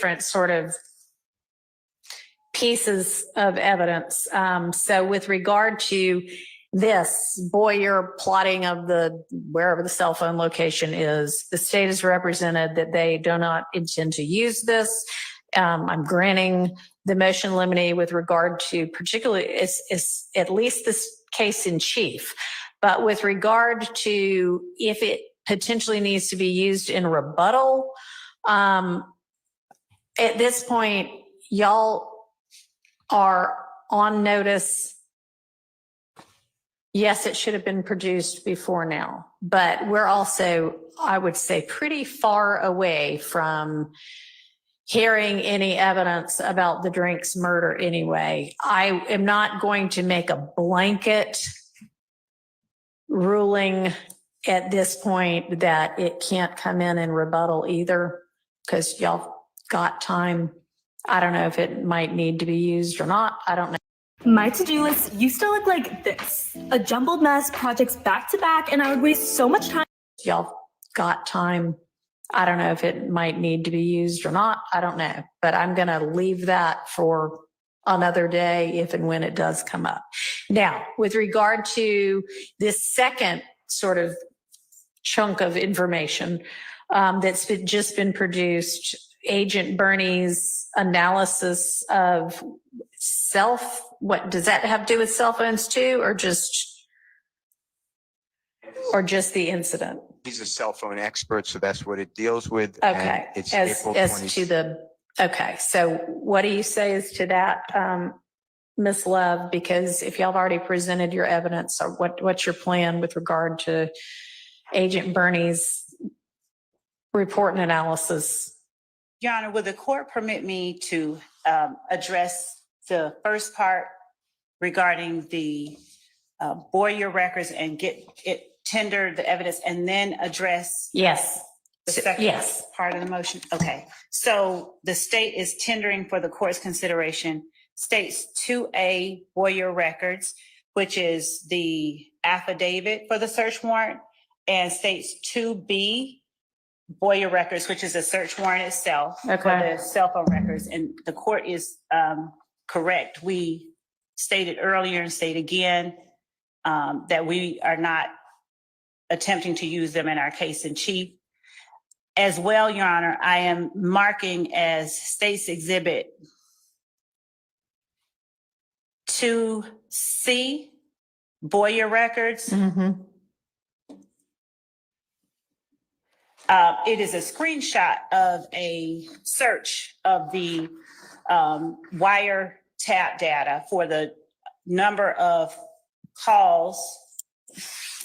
different sort of pieces of evidence. So with regard to this Boyer plotting of wherever the cell phone location is, the state has represented that they do not intend to use this. I'm granting the motion in limine with regard to particularly is at least this case in chief, but with regard to if it potentially needs to be used in rebuttal, at this point, y'all are on notice. Yes, it should have been produced before now, but we're also, I would say, pretty far away from hearing any evidence about the Drinks murder anyway. I am not going to make a blanket ruling at this point that it can't come in rebuttal either, because y'all got time. I don't know if it might need to be used or not. I don't know. My to-do list used to look like this. A jumbled mess, projects back to back, and I would waste so much time. Y'all got time. I don't know if it might need to be used or not. I don't know, but I'm going to leave that for another day if and when it does come up. Now, with regard to this second sort of chunk of information that's just been produced, Agent Bernie's analysis of what does that have to do with cell phones too, or just the incident? He's a cell phone expert, so that's what it deals with. Okay. And it's as April to the, okay. So what do you say as to that, Ms. Love? Because if y'all have already presented your evidence, or what's your plan with regard to Agent Bernie's report and analysis? Your Honor, would the court permit me to address the first part regarding the Boyer records and tender the evidence, and then address Yes. the second Yes. part of the motion? Okay. So the state is tendering for the court's consideration states 2A Boyer records, which is the affidavit for the search warrant, and states 2B Boyer records, which is a search warrant itself for the cell phone records. And the court is correct. We stated earlier and state again that we are not attempting to use them in our case in chief. As well, Your Honor, I am marking as State's Exhibit 2C Boyer records. Mm-hmm. It is a screenshot of a search of the wiretap data for the number of calls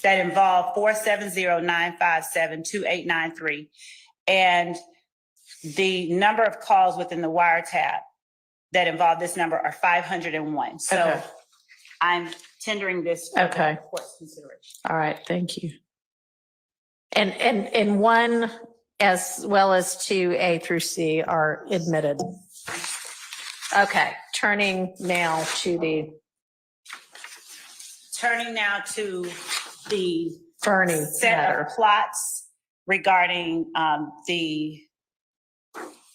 that involve 470-957-2893. And the number of calls within the wiretap that involve this number are 501. So Okay. I'm tendering this for the court's consideration. All right. Thank you. And one as well as 2A through C are admitted. Okay. Turning now to the Bernie set matter. of plots regarding the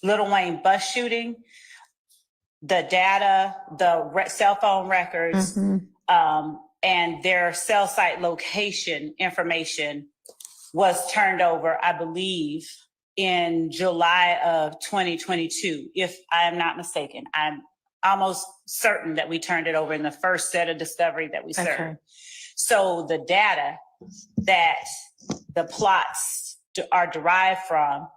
Little Wayne bus shooting, the data, the cell phone records, and their cell site location information was turned over, I believe, in July of 2022, if I am not mistaken. I'm almost certain that we turned it over in the first set of discovery that we served. Okay. So the data that the plots are derived from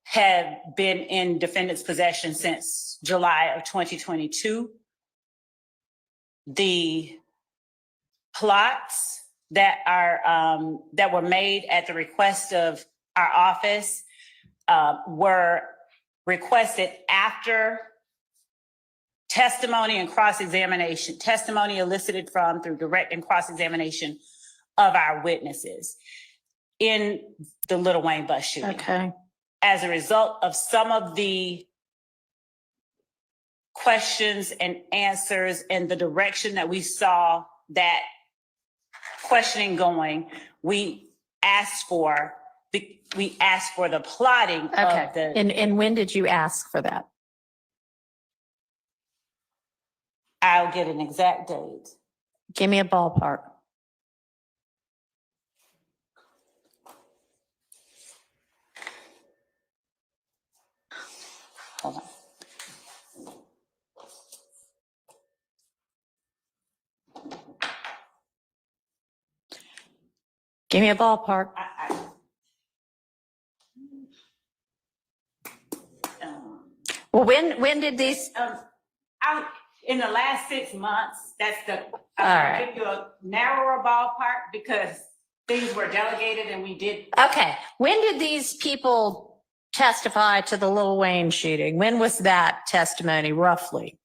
have been in defendant's possession since July of 2022. The plots that were made at the request of our office were requested after testimony and cross-examination, testimony elicited from through direct and cross-examination of our witnesses in the Little Wayne bus shooting. Okay. As a result of some of the questions and answers and the direction that we saw that questioning going, we asked for we asked for the plotting Okay. of the, And when did you ask for that? I'll get an exact date. Give me a ballpark. Hold on. Give me a ballpark. Well, when did these? In the last 6 months, that's the, All I'll right. give you a narrower ballpark because things were delegated and we did. Okay. When did these people testify to the Lil Wayne shooting? When was that testimony roughly?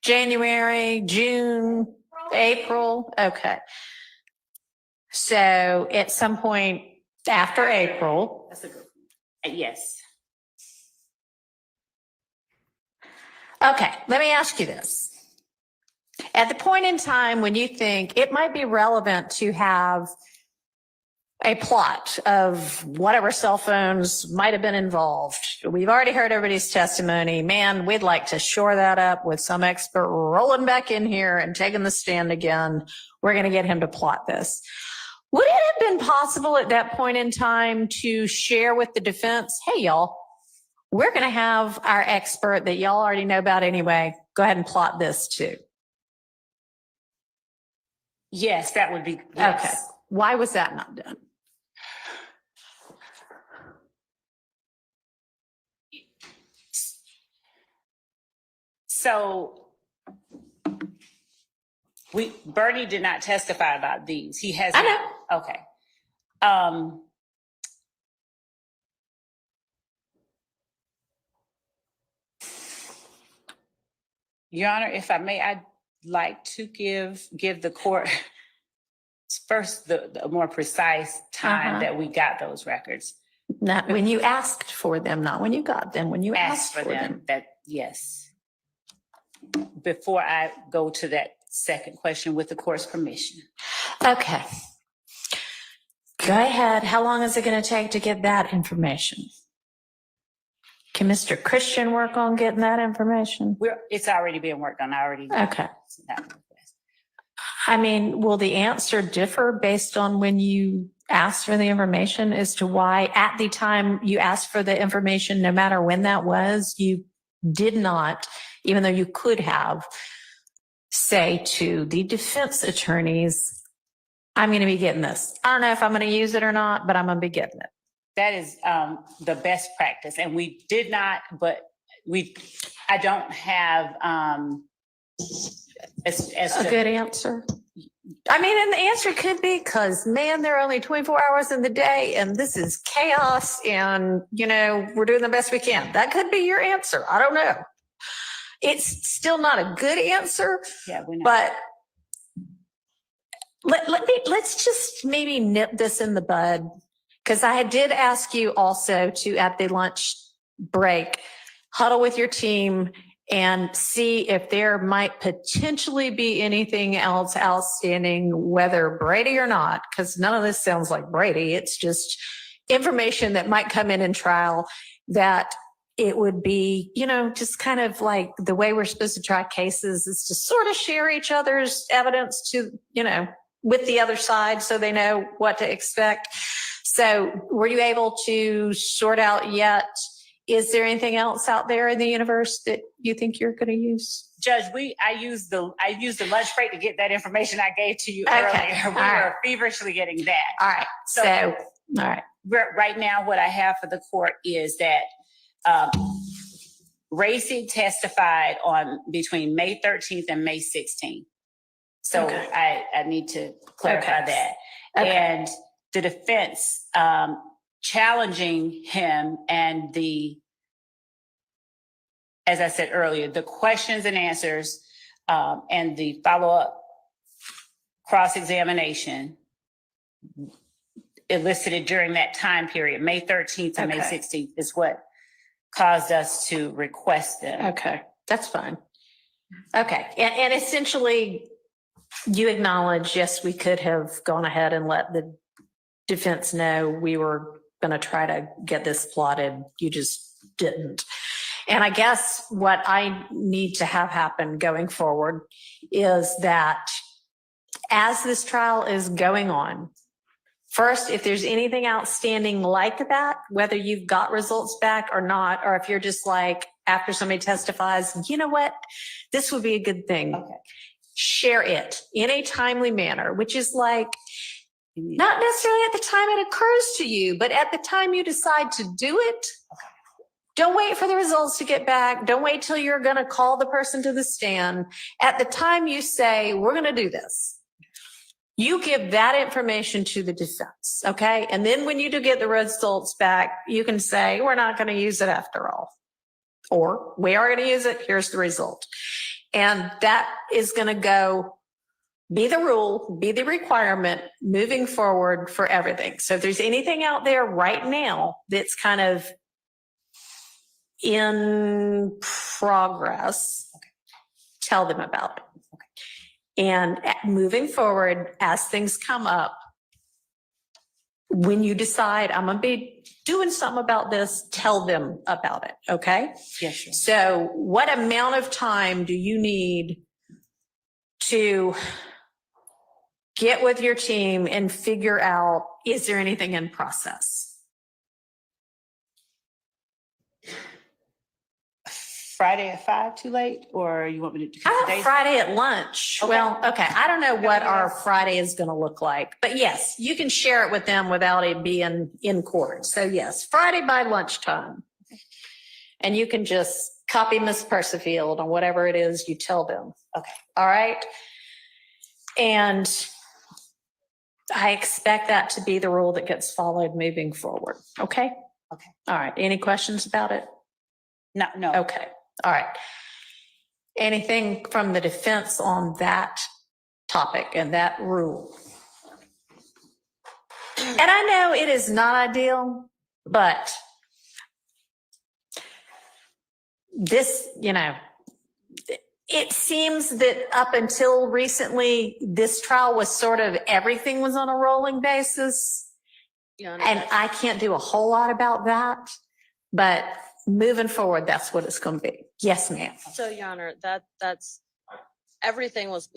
January, June, April? Okay. So at some point after April. That's a good one. Yes. Okay, let me ask you this. At the point in time when you think it might be relevant to have a plot of whatever cell phones might have been involved, we've already heard everybody's testimony. Man, we'd like to shore that up with some expert rolling back in here and taking the stand again. We're going to get him to plot this. Would it have been possible at that point in time to share with the defense, hey, y'all, we're going to have our expert that y'all already know about anyway. Go ahead and plot this too. Yes, that would be. Yes. Okay. Why was that not done? So Bernie did not testify about these. He has. I know. Okay. Your Honor, if I may, I'd like to give the court first the more precise time that we got those records. Not when you asked for them, not when you got them, when you asked for them. That, yes. Before I go to that second question with the court's permission. Okay. Go ahead. How long is it going to take to get that information? Can Mr. Christian work on getting that information? It's already being worked on. I already. Okay. I mean, will the answer differ based on when you asked for the information as to why at the time you asked for the information, no matter when that was, you did not, even though you could have, say to the defense attorneys, I'm going to be getting this. I don't know if I'm going to use it or not, but I'm going to be getting it. That is the best practice. And we did not, but I don't have a good answer. I mean, and the answer could be because, man, there are only 24 hours in the day and this is chaos and, you know, we're doing the best we can. That could be your answer. I don't know. It's still not a good answer, yeah, we're not. but let's just maybe nip this in the bud. Because I did ask you also to, at the lunch break, huddle with your team and see if there might potentially be anything else outstanding, whether Brady or not, because none of this sounds like Brady. It's just information that might come in trial that it would be, you know, just kind of like the way we're supposed to try cases is to sort of share each other's evidence to, you know, with the other side so they know what to expect. So were you able to sort out yet? Is there anything else out there in the universe that you think you're going to use? Judge, I used the lunch break to get that information I gave to you earlier. We were feverishly getting that. All right. So all right. Right now, what I have for the court is that Racy testified on between May 13th and May 16th. So I need to clarify that. And the defense challenging him and as I said earlier, the questions and answers and the follow-up cross-examination elicited during that time period, May 13th and May 16th, is what caused us to request them. Okay, that's fine. Okay, and essentially you acknowledge, yes, we could have gone ahead and let the defense know we were going to try to get this plotted. You just didn't. And I guess what I need to have happen going forward is that as this trial is going on, first, if there's anything outstanding like that, whether you've got results back or not, or if you're just like, after somebody testifies, you know what, this would be a good thing. Okay. Share it in a timely manner, which is like, not necessarily at the time it occurs to you, but at the time you decide to do it. Don't wait for the results to get back. Don't wait till you're going to call the person to the stand. At the time you say, we're going to do this, you give that information to the defense, okay? And then when you do get the results back, you can say, we're not going to use it after all. Or we are going to use it, here's the result. And that is going to be the rule, be the requirement moving forward for everything. So if there's anything out there right now that's kind of in progress, tell them about it. And moving forward, as things come up, when you decide I'm going to be doing something about this, tell them about it. Okay. Yes, sure. So what amount of time do you need to get with your team and figure out, is there anything in process? Friday at 5 too late, or you want me to? How about Friday at lunch? Okay. Well, okay. I don't know what our Friday is going to look like, but yes, you can share it with them without it being in court. So yes, Friday by lunchtime. And you can just copy Ms. Persefield on whatever it is you tell them. Okay. All right. And I expect that to be the rule that gets followed moving forward. Okay. Okay. All right. Any questions about it? No. Okay. All right. Anything from the defense on that topic and that rule? And I know it is not ideal, but this, it seems that up until recently, this trial was sort of everything was on a rolling basis. And I can't do a whole lot about that, but moving forward, that's what it's going to be. Yes, ma'am. So, Your Honor, that's everything was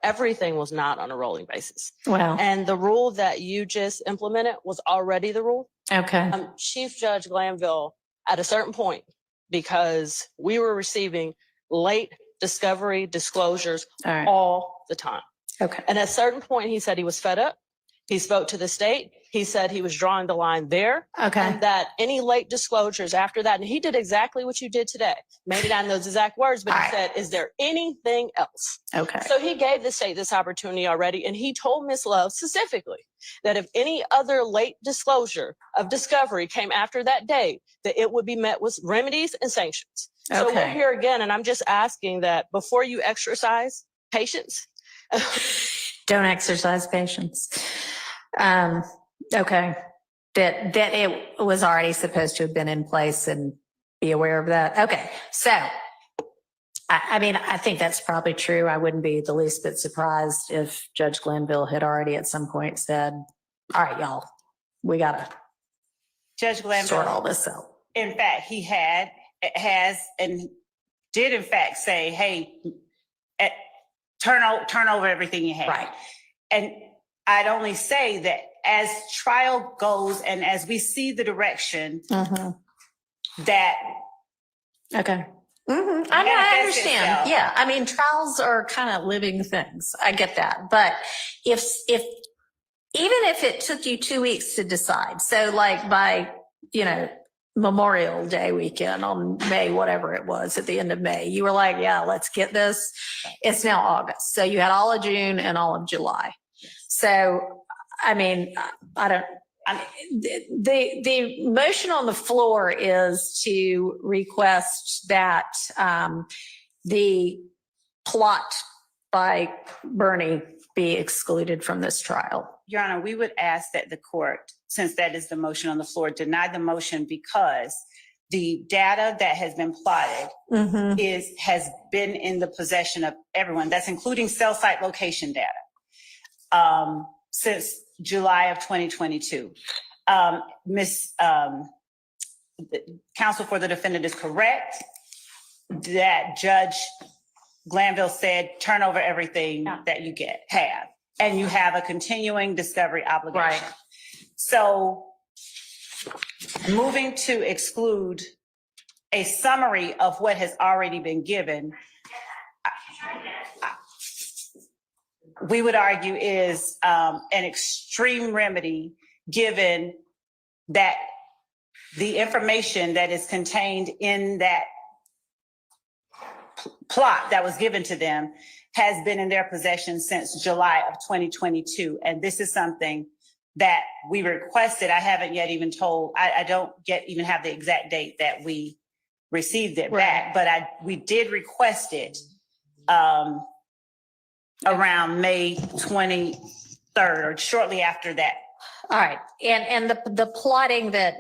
everything was not on a rolling basis. Well, And the rule that you just implemented was already the rule. okay. Chief Judge Glanville, at a certain point, because we were receiving late discovery disclosures All right. all the time. Okay. And at a certain point, he said he was fed up. He spoke to the state. He said he was drawing the line there. Okay. And that any late disclosures after that, and he did exactly what you did today, made it on those exact words, but All he right. said, is there anything else? Okay. So he gave the state this opportunity already, and he told Ms. Love specifically that if any other late disclosure of discovery came after that date, that it would be met with remedies and sanctions. So we're Okay. here again, and I'm just asking that before you exercise patience. Don't exercise patience. Okay. That it was already supposed to have been in place and be aware of that. Okay. So, I mean, I think that's probably true. I wouldn't be the least bit surprised if Judge Glanville had already at some point said, all right, y'all, we got to Judge sort all Glanville, this out. in fact, he has and did in fact say, hey, turn over everything you have. Right. And I'd only say that as trial goes and as we see the direction that Okay. I know, I manifests understand. itself. Yeah. I mean, trials are kind of living things. I get that. But if even if it took you 2 weeks to decide, so like by, Memorial Day weekend on May, whatever it was at the end of May, you were like, yeah, let's get this. It's now August. So you had all of June and all of July. So, I mean, the motion on the floor is to request that the plot by Bernie be excluded from this trial. Your Honor, we would ask that the court, since that is the motion on the floor, deny the motion because the data that has been plotted has been in the possession of everyone. That's including cell site location data since July of 2022. The counsel for the defendant is correct that Judge Glanville said, turn over everything that you have, and you have a continuing discovery obligation. Right. So moving to exclude a summary of what has already been given, we would argue is an extreme remedy, given that the information that is contained in that plot that was given to them has been in their possession since July of 2022. And this is something that we requested. I haven't yet even told, I don't even have the exact date that we received it back, but we did request it around May 23rd or shortly after that. All right. And the plotting that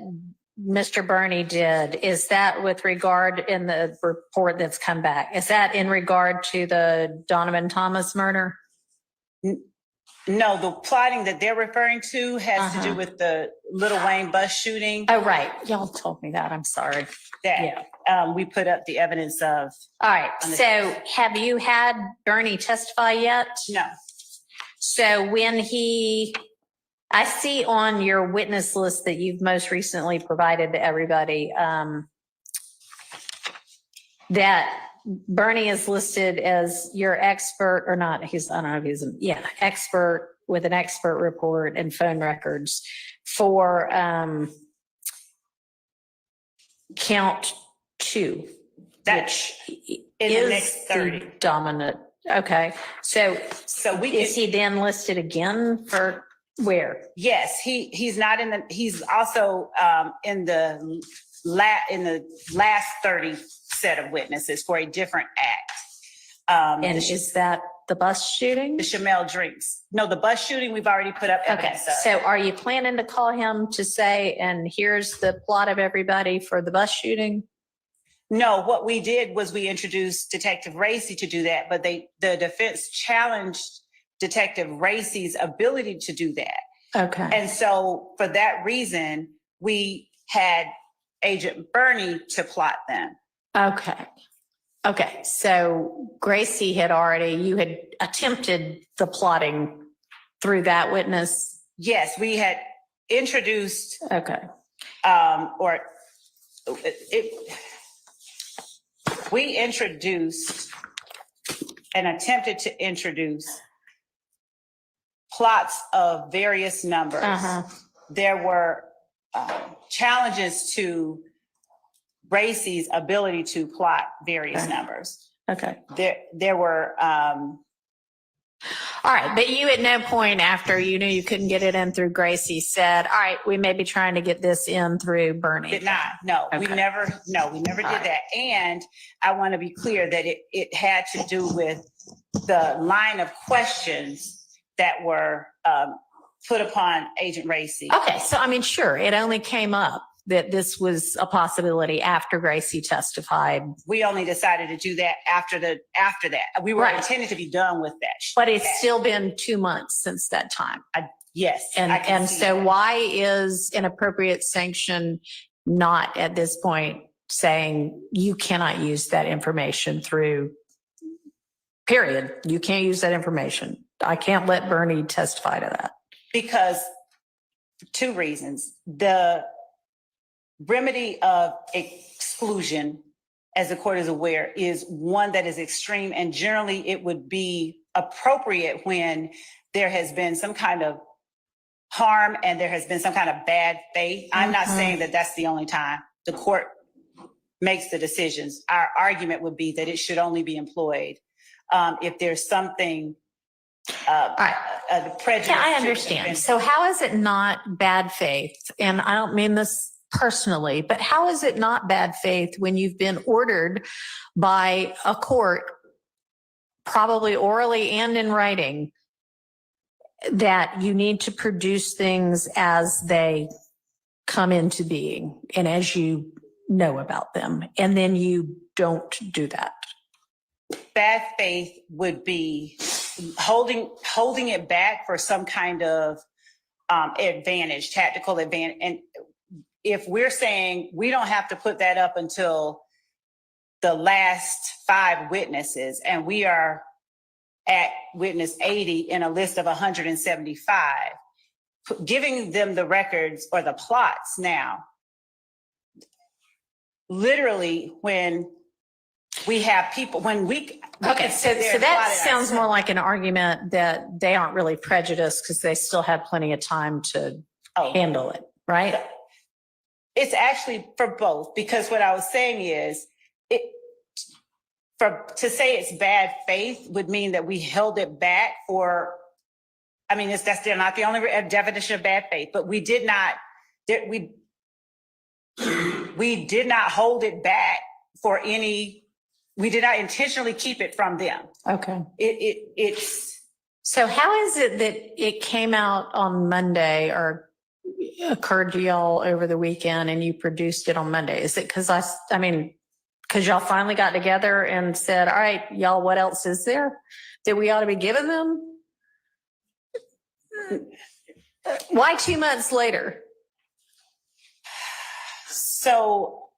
Mr. Burney did, is that with regard in the report that's come back? Is that in regard to the Donovan Thomas murder? No, the plotting that they're referring to has to do with the Little Wayne bus shooting. Oh, right. Y'all told me that. I'm sorry. That we put up the evidence of. All right. So have you had Burney testify yet? No. So when I see on your witness list that you've most recently provided to everybody, that Burney is listed as your expert or not. I don't know if he's expert with an expert report and phone records for count 2, which in is the next 30. the dominant. Okay. So is he then listed again for where? Yes, he's not in the. He's also in the last 30 set of witnesses for a different act. And is that the bus shooting? The Chamel drinks? No, the bus shooting we've already put up evidence of. So are you planning to call him to say, and here's the plot of everybody for the bus shooting? No, what we did was we introduced Detective Racy to do that, but the defense challenged Detective Racy's ability to do that. Okay. And so for that reason, we had Agent Burney to plot them. Okay. So Gracie you had attempted the plotting through that witness? Yes, we had introduced, Okay. we introduced and attempted to introduce plots of various numbers. There were challenges to Racy's ability to plot various numbers. Okay. There were. All right. But you at no point after you knew you couldn't get it in through Gracie said, all right, we may be trying to get this in through Burney. Did not. No, Okay. we never did that. And I want to be clear that it had to do with the line of questions that were put upon Agent Racy. Okay. So, I mean, sure. It only came up that this was a possibility after Gracie testified. We only decided to do that after that. We were intended to be done with that. But it's still been 2 months since that time. Yes. And so why is an appropriate sanction not at this point saying you cannot use that information through, period. You can't use that information. I can't let Burney testify to that. Because 2 reasons. The remedy of exclusion, as the court is aware, is one that is extreme, and generally it would be appropriate when there has been some kind of harm and there has been some kind of bad faith. I'm not saying that that's the only time the court makes the decisions. Our argument would be that it should only be employed if there's something prejudice. Yeah, I understand. So how is it not bad faith? And I don't mean this personally, but how is it not bad faith when you've been ordered by a court, probably orally and in writing, that you need to produce things as they come into being and as you know about them, and then you don't do that? Bad faith would be holding it back for some kind of advantage, tactical advantage. And if we're saying we don't have to put that up until the last 5 witnesses, and we are at witness 80 in a list of 175, giving them the records or the plots now, literally when we have people, when we Okay, can sit there so and that plot it sounds ourselves. more like an argument that they aren't really prejudiced because they still have plenty of time to Oh. handle it, right? It's actually for both, because what I was saying is, to say it's bad faith would mean that we held it back for, I mean, that's still not the only definition of bad faith, but we did not hold it back for any, we did not intentionally keep it from them. Okay. It's So how is it that it came out on Monday or occurred to y'all over the weekend and you produced it on Monday? Is it because because y'all finally got together and said, all right, y'all, what else is there that we ought to be giving them? Why 2 months later? so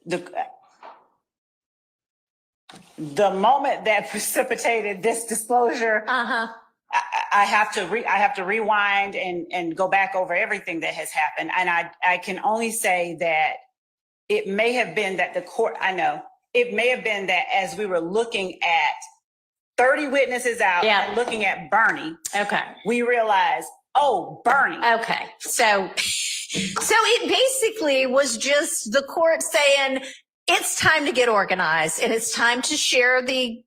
the moment that precipitated this disclosure, Uh-huh. I have to rewind and go back over everything that has happened. And I can only say that it may have been that the court, it may have been that as we were looking at 30 witnesses out and looking at Bernie, Okay. we realized, oh, Bernie. Okay. So it basically was just the court saying, it's time to get organized and it's time to share the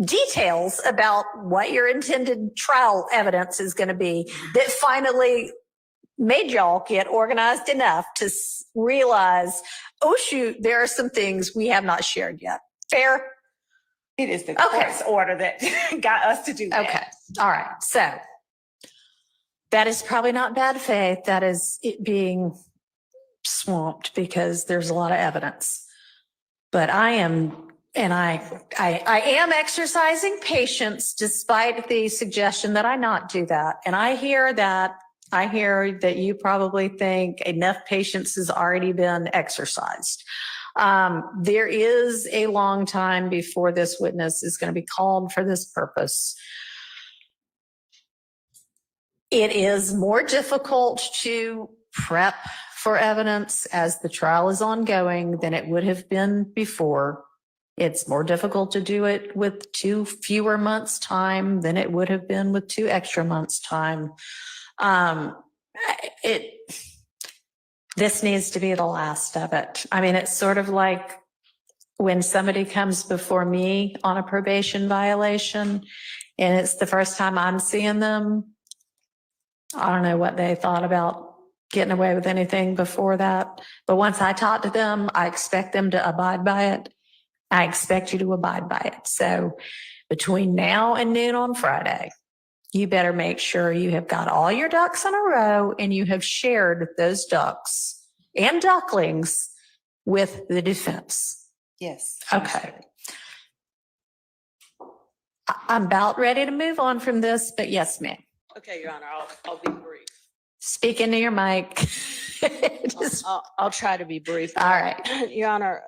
details about what your intended trial evidence is going to be, that finally made y'all get organized enough to realize, oh shoot, there are some things we have not shared yet. Fair? It is the court's order that got us to do that. Okay. All right. So that is probably not bad faith. That is it being swamped because there's a lot of evidence. But I am exercising patience despite the suggestion that I not do that. And I hear that you probably think enough patience has already been exercised. There is a long time before this witness is going to be called for this purpose. It is more difficult to prep for evidence as the trial is ongoing than it would have been before. It's more difficult to do it with 2 fewer months' time than it would have been with 2 extra months' time. This needs to be the last of it. I mean, it's sort of like when somebody comes before me on a probation violation and it's the first time I'm seeing them. I don't know what they thought about getting away with anything before that. But once I talk to them, I expect them to abide by it. I expect you to abide by it. So between now and noon on Friday, you better make sure you have got all your ducks in a row and you have shared those ducks and ducklings with the defense. Yes. Okay. I'm about ready to move on from this, but yes, ma'am. Okay, Your Honor, I'll be brief. Speak into your mic. I'll try to be brief. All right. Your Honor,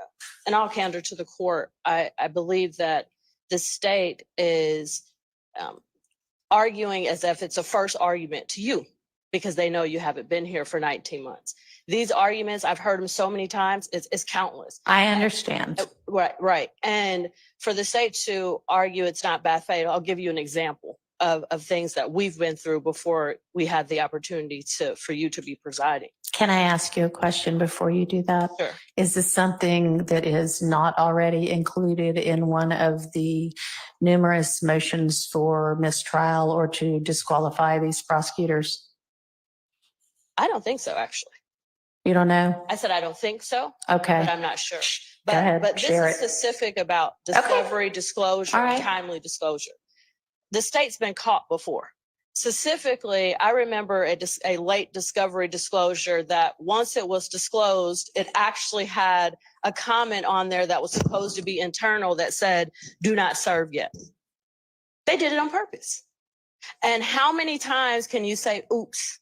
in all candor to the court, I believe that the state is arguing as if it's a first argument to you because they know you haven't been here for 19 months. These arguments, I've heard them so many times, it's countless. I understand. Right. And for the state to argue it's not bad faith, I'll give you an example of things that we've been through before we had the opportunity for you to be presiding. Can I ask you a question before you do that? Sure. Is this something that is not already included in one of the numerous motions for mistrial or to disqualify these prosecutors? I don't think so, actually. You don't know? I said I don't think so, Okay. but I'm not sure. Go ahead, But this share is it. specific about discovery, disclosure, All right. and timely disclosure. The state's been caught before. Specifically, I remember a late discovery disclosure that once it was disclosed, it actually had a comment on there that was supposed to be internal that said, do not serve yet. They did it on purpose. And how many times can you say, oops?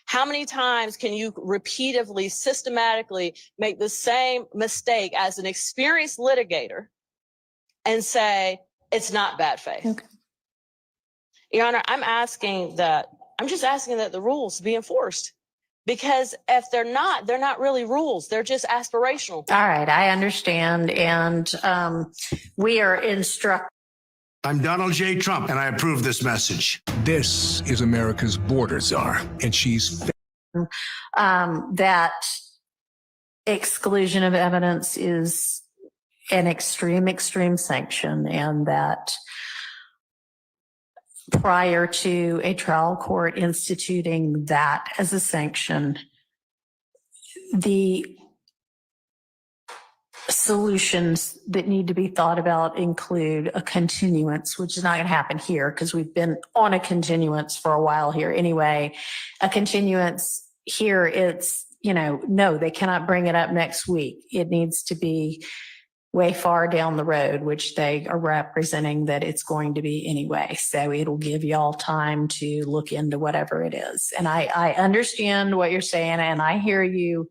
How many times can you repeatedly, systematically make the same mistake as an experienced litigator and say, it's not bad faith? Okay. Your Honor, I'm just asking that the rules be enforced. Because if they're not really rules. They're just aspirational. All right, I understand. And we are instructed. I'm Donald J. Trump, and I approve this message. This is America's border czar, and she's That exclusion of evidence is an extreme sanction, and that prior to a trial court instituting that as a sanction, the solutions that need to be thought about include a continuance, which is not going to happen here because we've been on a continuance for a while here anyway. A continuance here, it's, no, they cannot bring it up next week. It needs to be way far down the road, which they are representing that it's going to be anyway. So it'll give y'all time to look into whatever it is. And I understand what you're saying, and I hear you.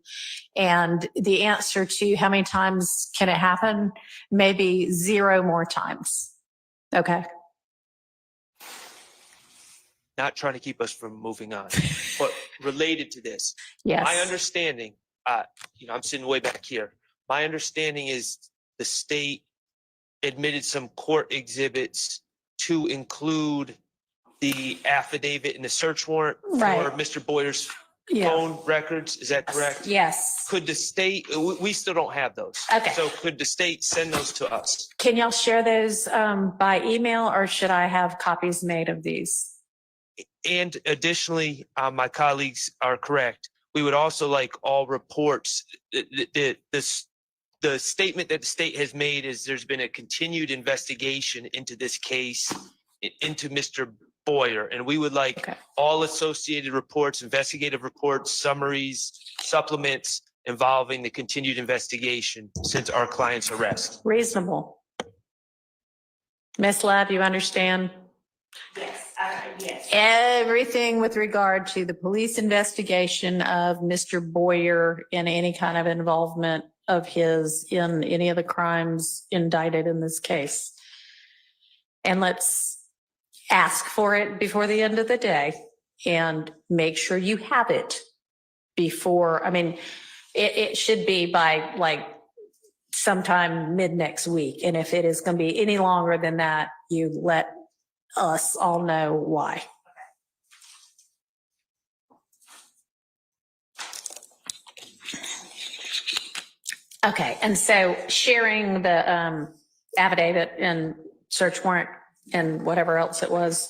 And the answer to how many times can it happen? Maybe 0 more times. Okay. Not trying to keep us from moving on, but related to this, Yes. my understanding, I'm sitting way back here. My understanding is the state admitted some court exhibits to include the affidavit and the search warrant Right. for Mr. Boyer's Yeah. phone records. Is that correct? Yes. Could the state, we still don't have those. Okay. So could the state send those to us? Can y'all share those by email, or should I have copies made of these? And additionally, my colleagues are correct. We would also like all reports. The statement that the state has made is there's been a continued investigation into this case, into Mr. Boyer, and we would like all associated reports, investigative reports, summaries, supplements involving the continued investigation since our client's arrest. Reasonable. Ms. Love, you understand? Yes, yes. Everything with regard to the police investigation of Mr. Boyer and any kind of involvement of his in any of the crimes indicted in this case. And let's ask for it before the end of the day and make sure you have it before. It should be by like sometime mid next week. And if it is going to be any longer than that, you let us all know why. Okay, and so sharing the affidavit and search warrant and whatever else it was,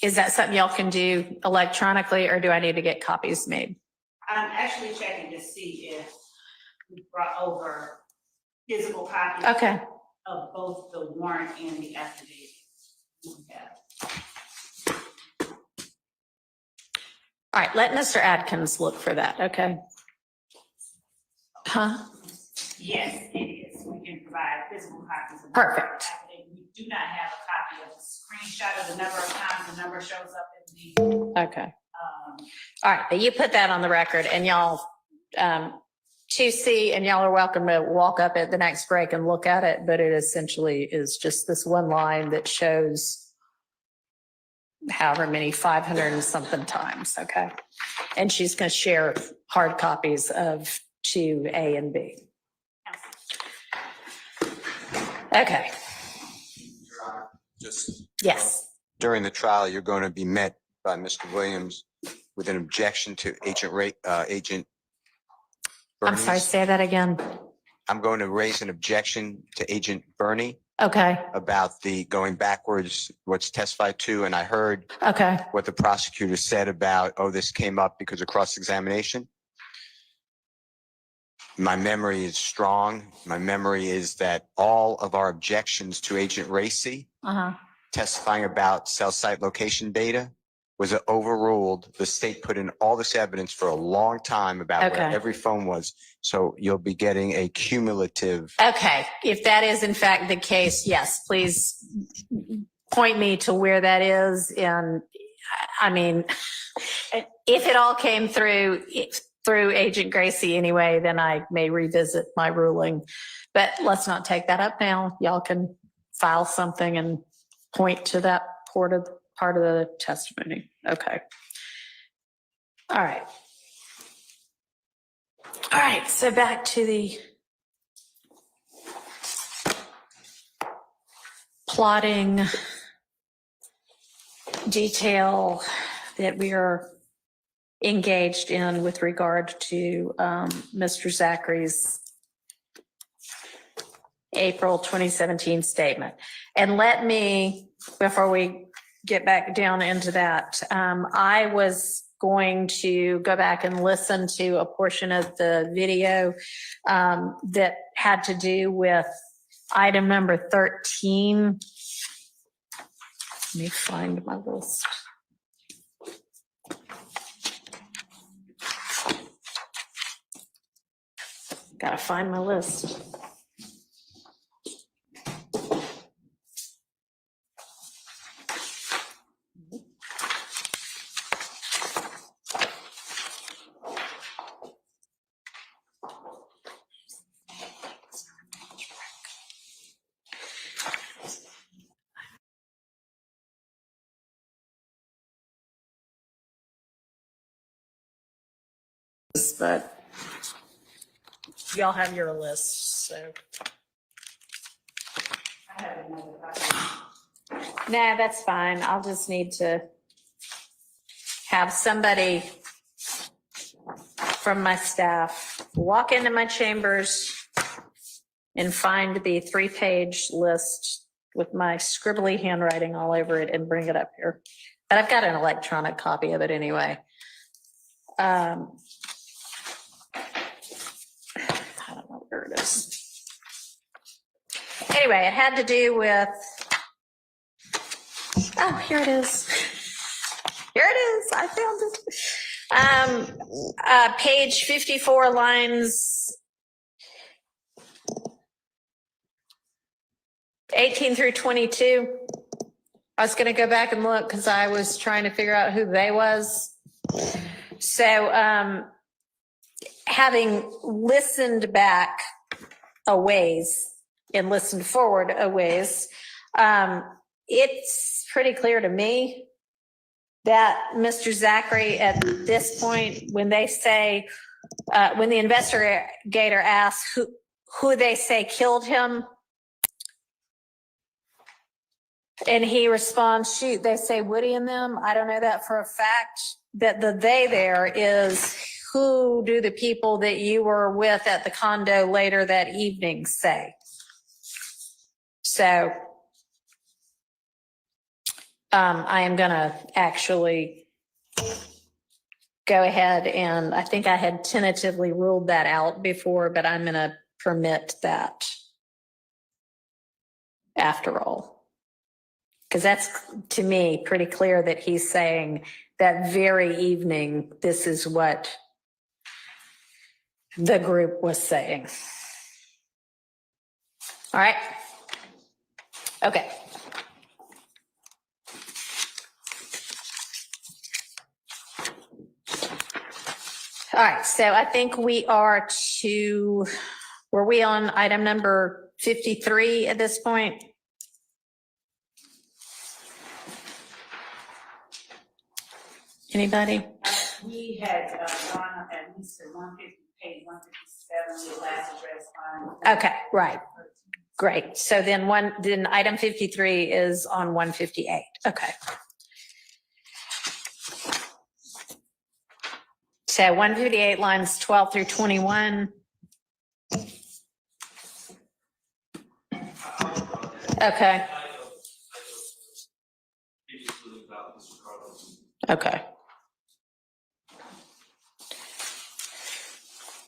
is that something y'all can do electronically, or do I need to get copies made? I'm actually checking to see if we brought over physical copies Okay, of both the warrant and the affidavit. all right, let Mr. Adkins look for that, okay? Huh? Yes, it is. We can provide physical copies of the Perfect. affidavit. We do not have a copy of the screenshot of the number of times the number shows up in the, Okay. All right, but you put that on the record, and y'all to see, and y'all are welcome to walk up at the next break and look at it, but it essentially is just this one line that shows however many 500 and something times, okay? And she's going to share hard copies of 2A and B. Okay. Just Yes. during the trial, you're going to be met by Mr. Williams with an objection to Agent I'm sorry, Bernie's. say that again. I'm going to raise an objection to Agent Bernie Okay, about the going backwards, what's testified to. And I heard okay, what the prosecutor said about, oh, this came up because of cross-examination. My memory is strong. My memory is that all of our objections to Agent Racy testifying about cell site location data was overruled. The state put in all this evidence for a long time about where Okay. every phone was. So you'll be getting a cumulative. Okay, if that is in fact the case, yes, please point me to where that is. And I mean, if it all came through Agent Gracie anyway, then I may revisit my ruling. But let's not take that up now. Y'all can file something and point to that part of the testimony. Okay. All right. All right. So back to the plotting detail that we are engaged in with regard to Mr. Zachary's April 2017 statement. And let me, before we get back down into that, I was going to go back and listen to a portion of the video that had to do with item number 13. Let me find my list. Gotta find my list. But y'all have your list, so. No, that's fine. I'll just need to have somebody from my staff walk into my chambers and find the 3-page list with my scribbly handwriting all over it and bring it up here. But I've got an electronic copy of it anyway. I don't know where it is. Anyway, it had to do with, oh, here it is. Here it is. I found it. Page 54, lines 18 through 22. I was going to go back and look because I was trying to figure out who they was. So, having listened back a ways and listened forward a ways, it's pretty clear to me that Mr. Zachary at this point, when they say, when the investigator asks who they say killed him, and he responds, shoot, they say Woody and them. I don't know that for a fact. That the they there is who do the people that you were with at the condo later that evening say. So I am going to actually go ahead and I think I had tentatively ruled that out before, but I'm going to permit that after all. Because that's, to me, pretty clear that he's saying that very evening, this is what the group was saying. All right. Okay. All right. So I think we are were we on item number 53 at this point? Anybody? We had gone up at least to 150, page 157, the last address line. Okay, right. Great. So then item 53 is on 158. Okay. So 158 lines 12 through 21. Okay. Okay.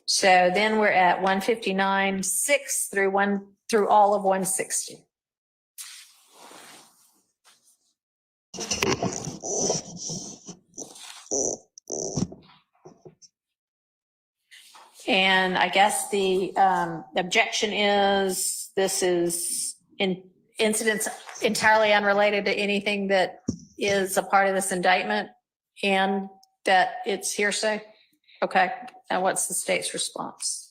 So then we're at 159, 6 through all of 160. And I guess the objection is this is incidents entirely unrelated to anything that is a part of this indictment and that it's hearsay? Okay, and what's the state's response?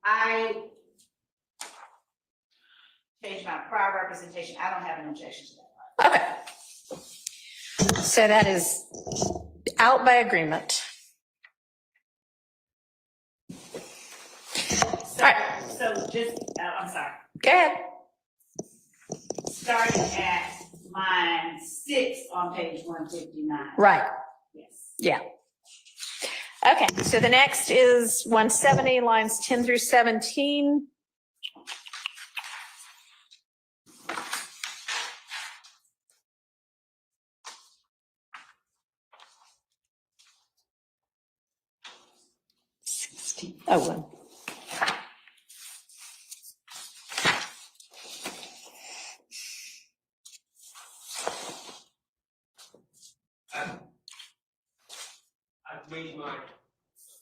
I changed my prior representation. I don't have an objection to that. Okay. So that is out by agreement. So, so just, I'm sorry. Go ahead. Starting at line 6 on page 159. Right. Yes. Yeah. Okay, so the next is 170, lines 10 through 17. Oh, well. I've made my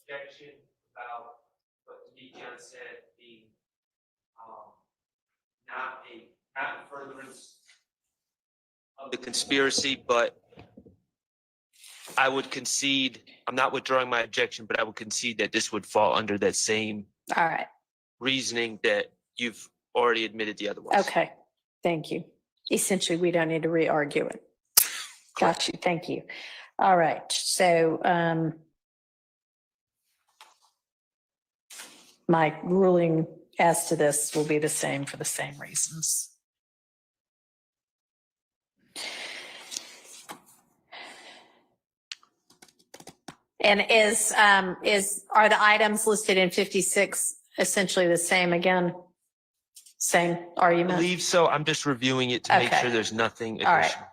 objection about what Deacon said being not in furtherance of the conspiracy, but I would concede, I'm not withdrawing my objection, but I would concede that this would fall under that same All right. reasoning that you've already admitted the other ones. Okay, thank you. Essentially, we don't need to re-argue it. Got you, thank you. All right, so my ruling as to this will be the same for the same reasons. And are the items listed in 56 essentially the same again? Same I argument? believe so. I'm just reviewing it to make Okay. sure there's nothing All right. additional.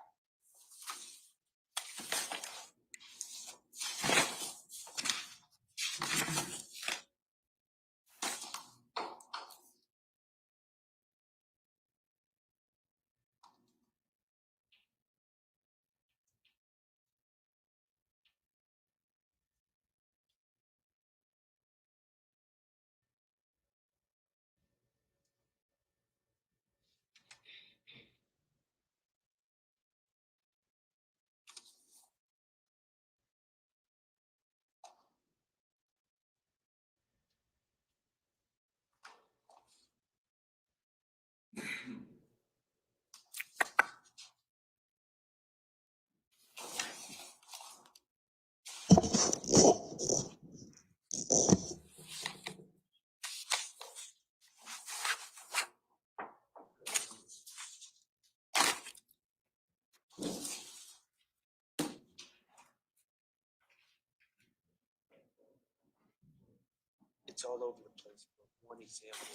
It's all over the place. One example.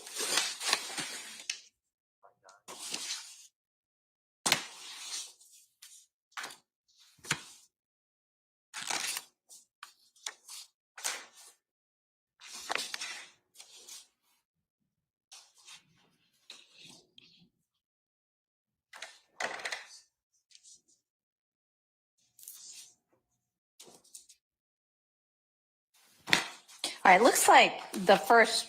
All right, looks like the first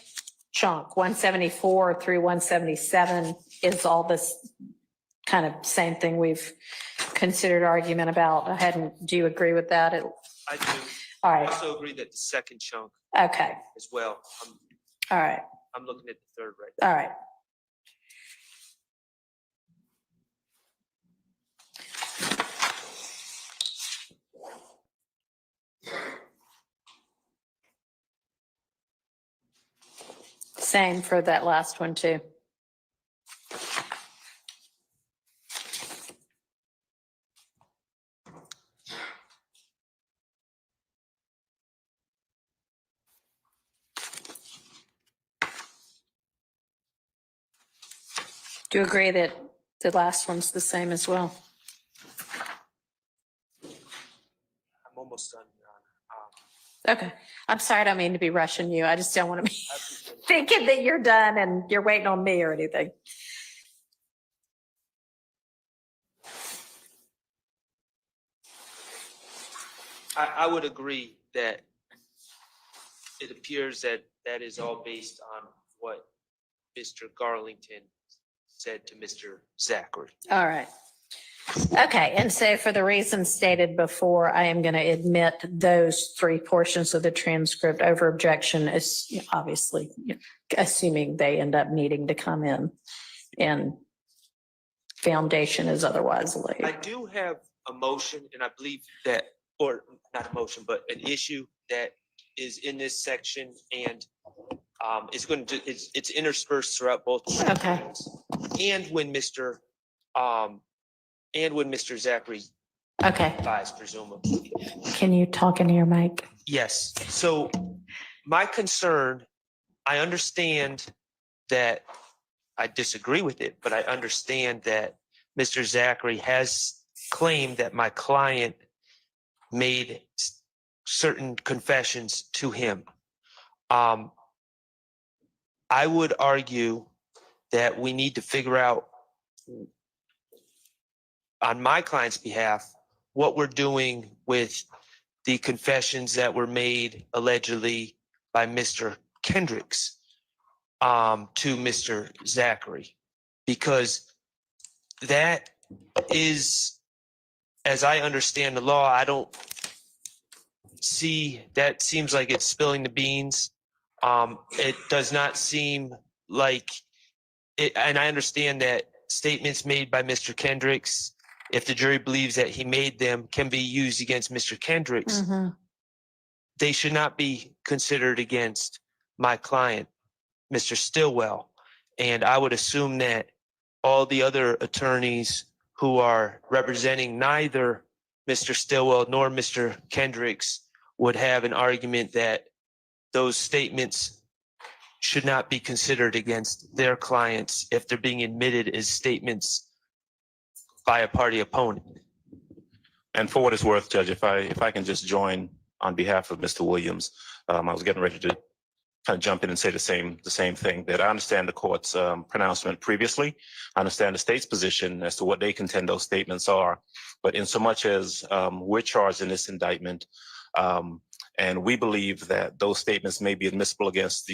chunk, 174 through 177, is all this kind of same thing we've considered argument about. Do you agree with that? I do. All I right, also agree that the second chunk okay, as well. all right, I'm looking at the third right now. all right. Same for that last one too. Do you agree that the last one's the same as well? almost done, Your Honor. Okay. I'm sorry. I don't mean to be rushing you. I just don't want to be I appreciate it. thinking that you're done and you're waiting on me or anything. I would agree that it appears that that is all based on what Mr. Garlington said to Mr. Zachary. All right. Okay. And so for the reasons stated before, I am going to admit those three portions of the transcript over objection is obviously assuming they end up needing to come in and foundation is otherwise I laid. do have a motion, and I believe that, or not a motion, but an issue that is in this section and it's going to, it's interspersed throughout both. Okay. And when Mr. Zachary Okay. advised, presumably. Can you talk into your mic? Yes. So my concern, I understand that I disagree with it, but I understand that Mr. Zachary has claimed that my client made certain confessions to him. I would argue that we need to figure out on my client's behalf what we're doing with the confessions that were made allegedly by Mr. Kendricks to Mr. Zachary, because that is, as I understand the law, I don't see, that seems like it's spilling the beans. It does not seem like it, and I understand that statements made by Mr. Kendricks, if the jury believes that he made them, can be used against Mr. Kendricks. Mm-hmm. They should not be considered against my client, Mr. Stillwell. And I would assume that all the other attorneys who are representing neither Mr. Stillwell nor Mr. Kendricks would have an argument that those statements should not be considered against their clients if they're being admitted as statements by a party opponent. And for what it's worth, Judge, if I can just join on behalf of Mr. Williams, I was getting ready to kind of jump in and say the same thing, that I understand the court's pronouncement previously. I understand the state's position as to what they contend those statements are. But in so much as we're charged in this indictment, and we believe that those statements may be admissible against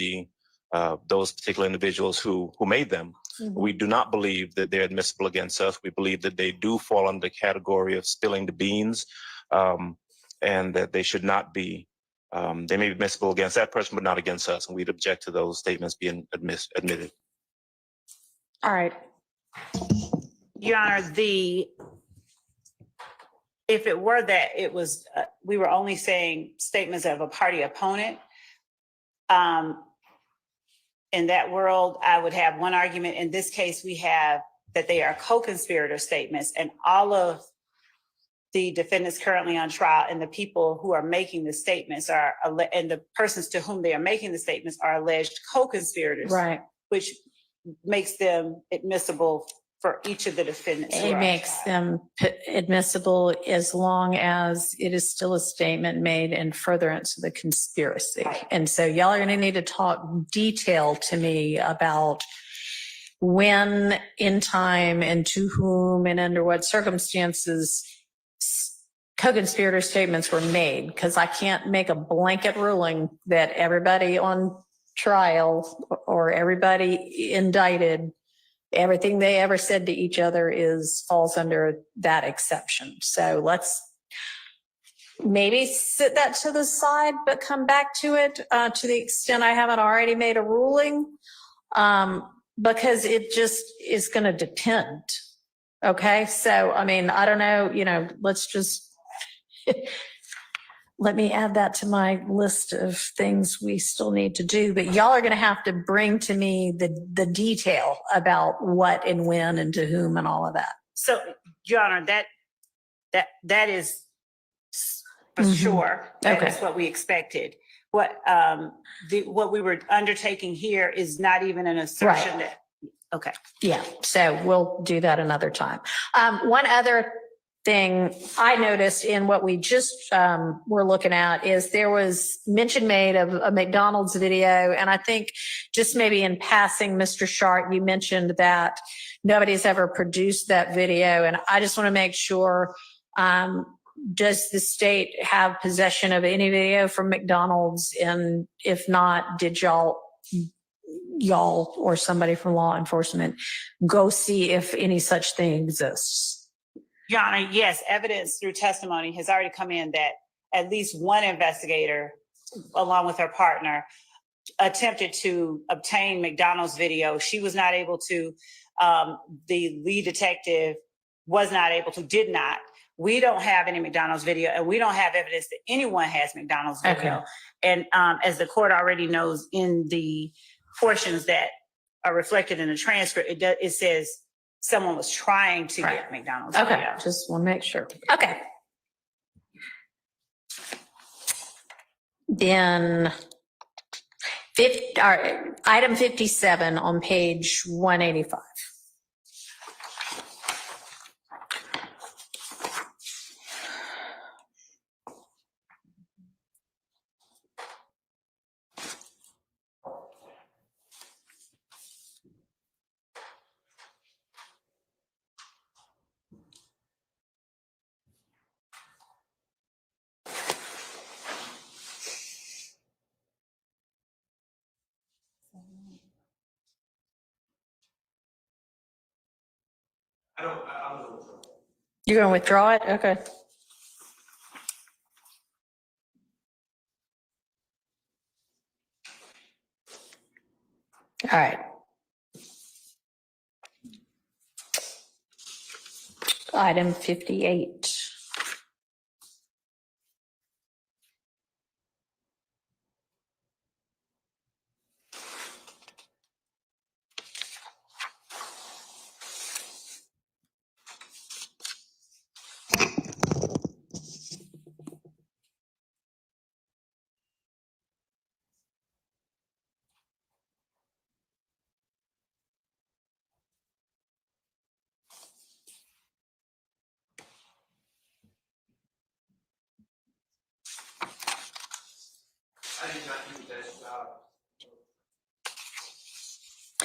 those particular individuals who made them, we do not believe that they're admissible against us. We believe that they do fall under the category of spilling the beans, and that they should not be, they may be admissible against that person, but not against us. And we'd object to those statements being admitted. All right. Your Honor, if it were that it was, we were only saying statements of a party opponent, in that world, I would have one argument. In this case, we have that they are co-conspirator statements, and all of the defendants currently on trial and the people who are making the statements are, and the persons to whom they are making the statements are alleged co-conspirators, Right. which makes them admissible for each of the defendants. It makes them admissible as long as it is still a statement made in furtherance of the conspiracy. Right. And so y'all are going to need to talk detail to me about when in time and to whom and under what circumstances co-conspirator statements were made, because I can't make a blanket ruling that everybody on trial or everybody indicted, everything they ever said to each other falls under that exception. So let's maybe sit that to the side, but come back to it to the extent I haven't already made a ruling, because it just is going to depend. Okay. So, I mean, I don't know, let's just, let me add that to my list of things we still need to do, but y'all are going to have to bring to me the detail about what and when and to whom and all of that. So, Your Honor, that is for sure. That is what we expected. What we were undertaking here is not even an assertion that, okay. Yeah. So we'll do that another time. One other thing I noticed in what we just were looking at is there was mention made of a McDonald's video. And I think just maybe in passing, Mr. Sharp, you mentioned that nobody's ever produced that video. And I just want to make sure, does the state have possession of any video from McDonald's? And if not, did y'all or somebody from law enforcement go see if any such thing exists? Your Honor, yes, evidence through testimony has already come in that at least one investigator, along with her partner, attempted to obtain McDonald's video. She was not able to. The lead detective was not able to, did not. We don't have any McDonald's video, and we don't have evidence that anyone has McDonald's video. Okay. And as the court already knows, in the portions that are reflected in the transcript, it says someone was trying to get McDonald's video. Just want to make sure. Okay. Then item 57 on page 185. You're going to withdraw it? Okay. All right. Item 58.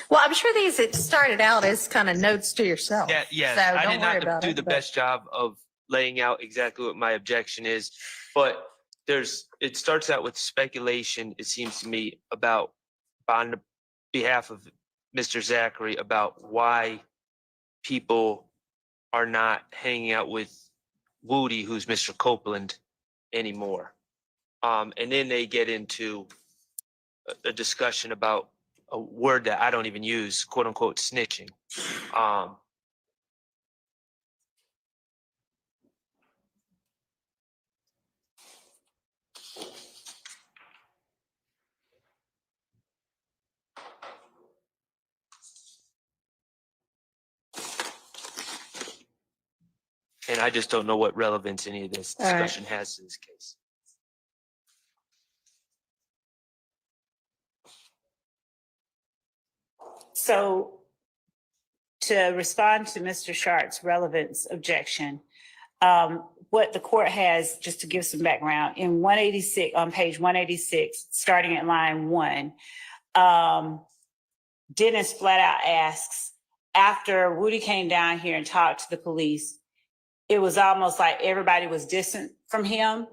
Well, I'm sure it started out as kind of notes to yourself. Yeah, yes. So I don't did worry not do about the best job of laying out exactly what my objection is, but it starts out with speculation, it seems to me, about on behalf of Mr. Zachary about why people are not hanging out with Woody, who's Mr. Copeland, anymore. And then they get into a discussion about a word that I don't even use, quote unquote, snitching. And I just don't know what relevance any of this discussion has to this case. So to respond to Mr. Sharp's relevance objection, what the court has, just to give some background, in 186, on page 186, starting at line 1, Dennis flat out asks, after Woody came down here and talked to the police, it was almost like everybody was distant from him.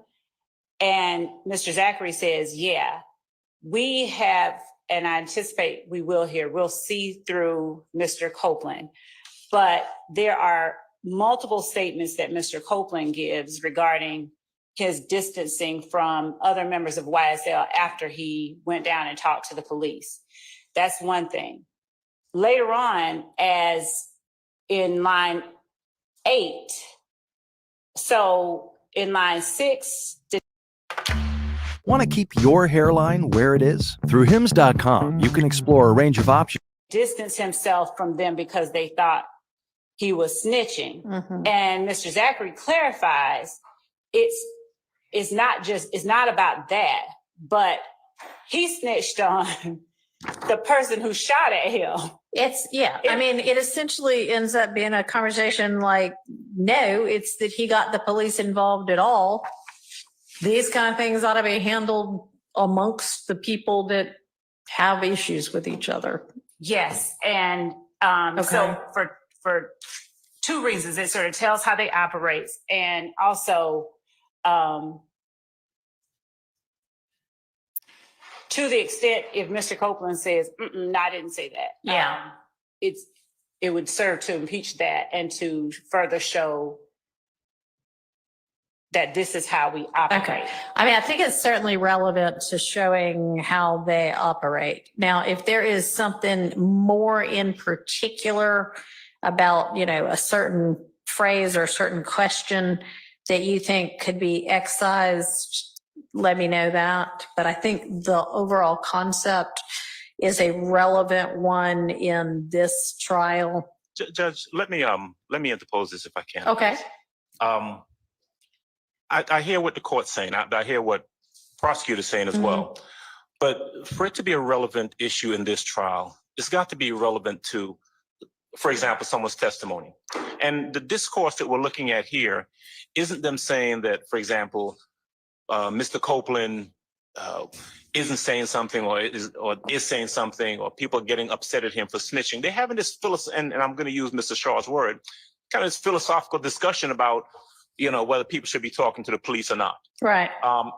And Mr. Zachary says, yeah, we have, and I anticipate we will here, we'll see through Mr. Copeland. But there are multiple statements that Mr. Copeland gives regarding his distancing from other members of YSL after he went down and talked to the police. That's one thing. Later on, as in line 8, so in line 6, Want to keep your hairline where it is? Through Hims.com, you can explore a range of options. Distance himself from them because they thought he was snitching. Mm-hmm. And Mr. Zachary clarifies, it's not about that, but he snitched on the person who shot at him. I mean, it essentially ends up being a conversation like no, it's that he got the police involved at all. These kind of things ought to be handled amongst the people that have issues with each other. Yes, and Okay. so for two reasons, it sort of tells how they operate, and also to the extent if Mr. Copeland says, no, I didn't say that. Yeah. It would serve to impeach that and to further show that this is how we operate. Okay. I mean, I think it's certainly relevant to showing how they operate. Now, if there is something more in particular about, a certain phrase or a certain question that you think could be excised, let me know that. But I think the overall concept is a relevant one in this trial. Judge, let me interpose this if I can. Okay. I hear what the court's saying. I hear what prosecutor's saying as well. But for it to be a relevant issue in this trial, it's got to be relevant to, for example, someone's testimony. And the discourse that we're looking at here isn't them saying that, for example, Mr. Copeland isn't saying something or is saying something, or people are getting upset at him for snitching. They're having this and I'm going to use Mr. Shaw's word, kind of this philosophical discussion about whether people should be talking to the police or not. Right.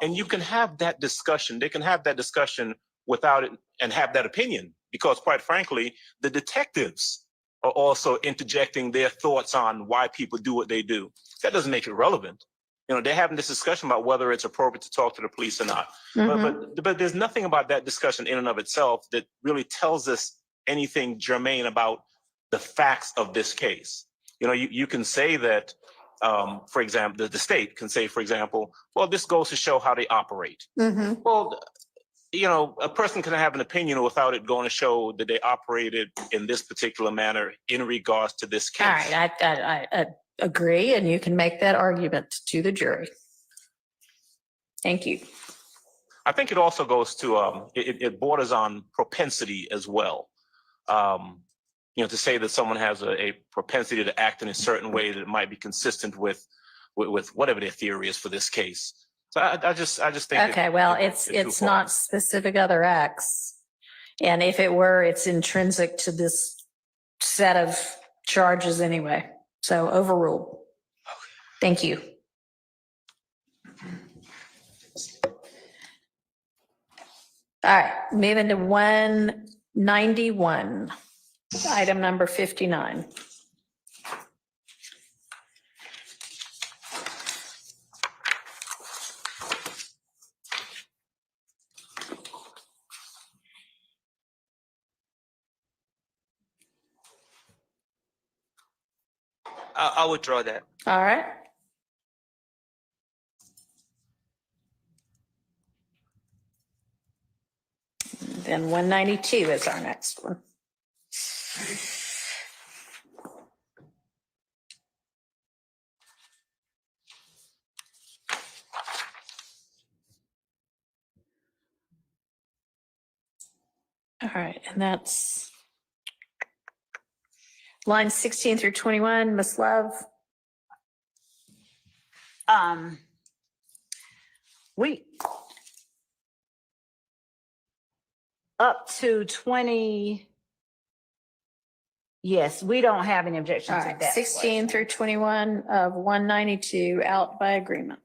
And you can have that discussion. They can have that discussion without it and have that opinion, because quite frankly, the detectives are also interjecting their thoughts on why people do what they do. That doesn't make it relevant. They're having this discussion about whether it's appropriate to talk to the police or not. But there's nothing about that discussion in and of itself that really tells us anything germane about the facts of this case. You can say that, for example, the state can say, for example, well, this goes to show how they operate. Well, a person can have an opinion without it going to show that they operated in this particular manner in regards to this case. All right. I agree, and you can make that argument to the jury. Thank you. I think it also goes to, it borders on propensity as well. To say that someone has a propensity to act in a certain way that might be consistent with whatever their theory is for this case. So I just think. Okay, well, it's not specific other acts. And if it were, it's intrinsic to this set of charges anyway. So overruled. Thank you. All right, moving to 191, item number 59. I'll withdraw that. All right. Then 192 is our next one. All right, and that's lines 16 through 21, Ms. Love. We up to 20. Yes, we don't have any objection All to right, that. 16 through 21 of 192 out by agreement.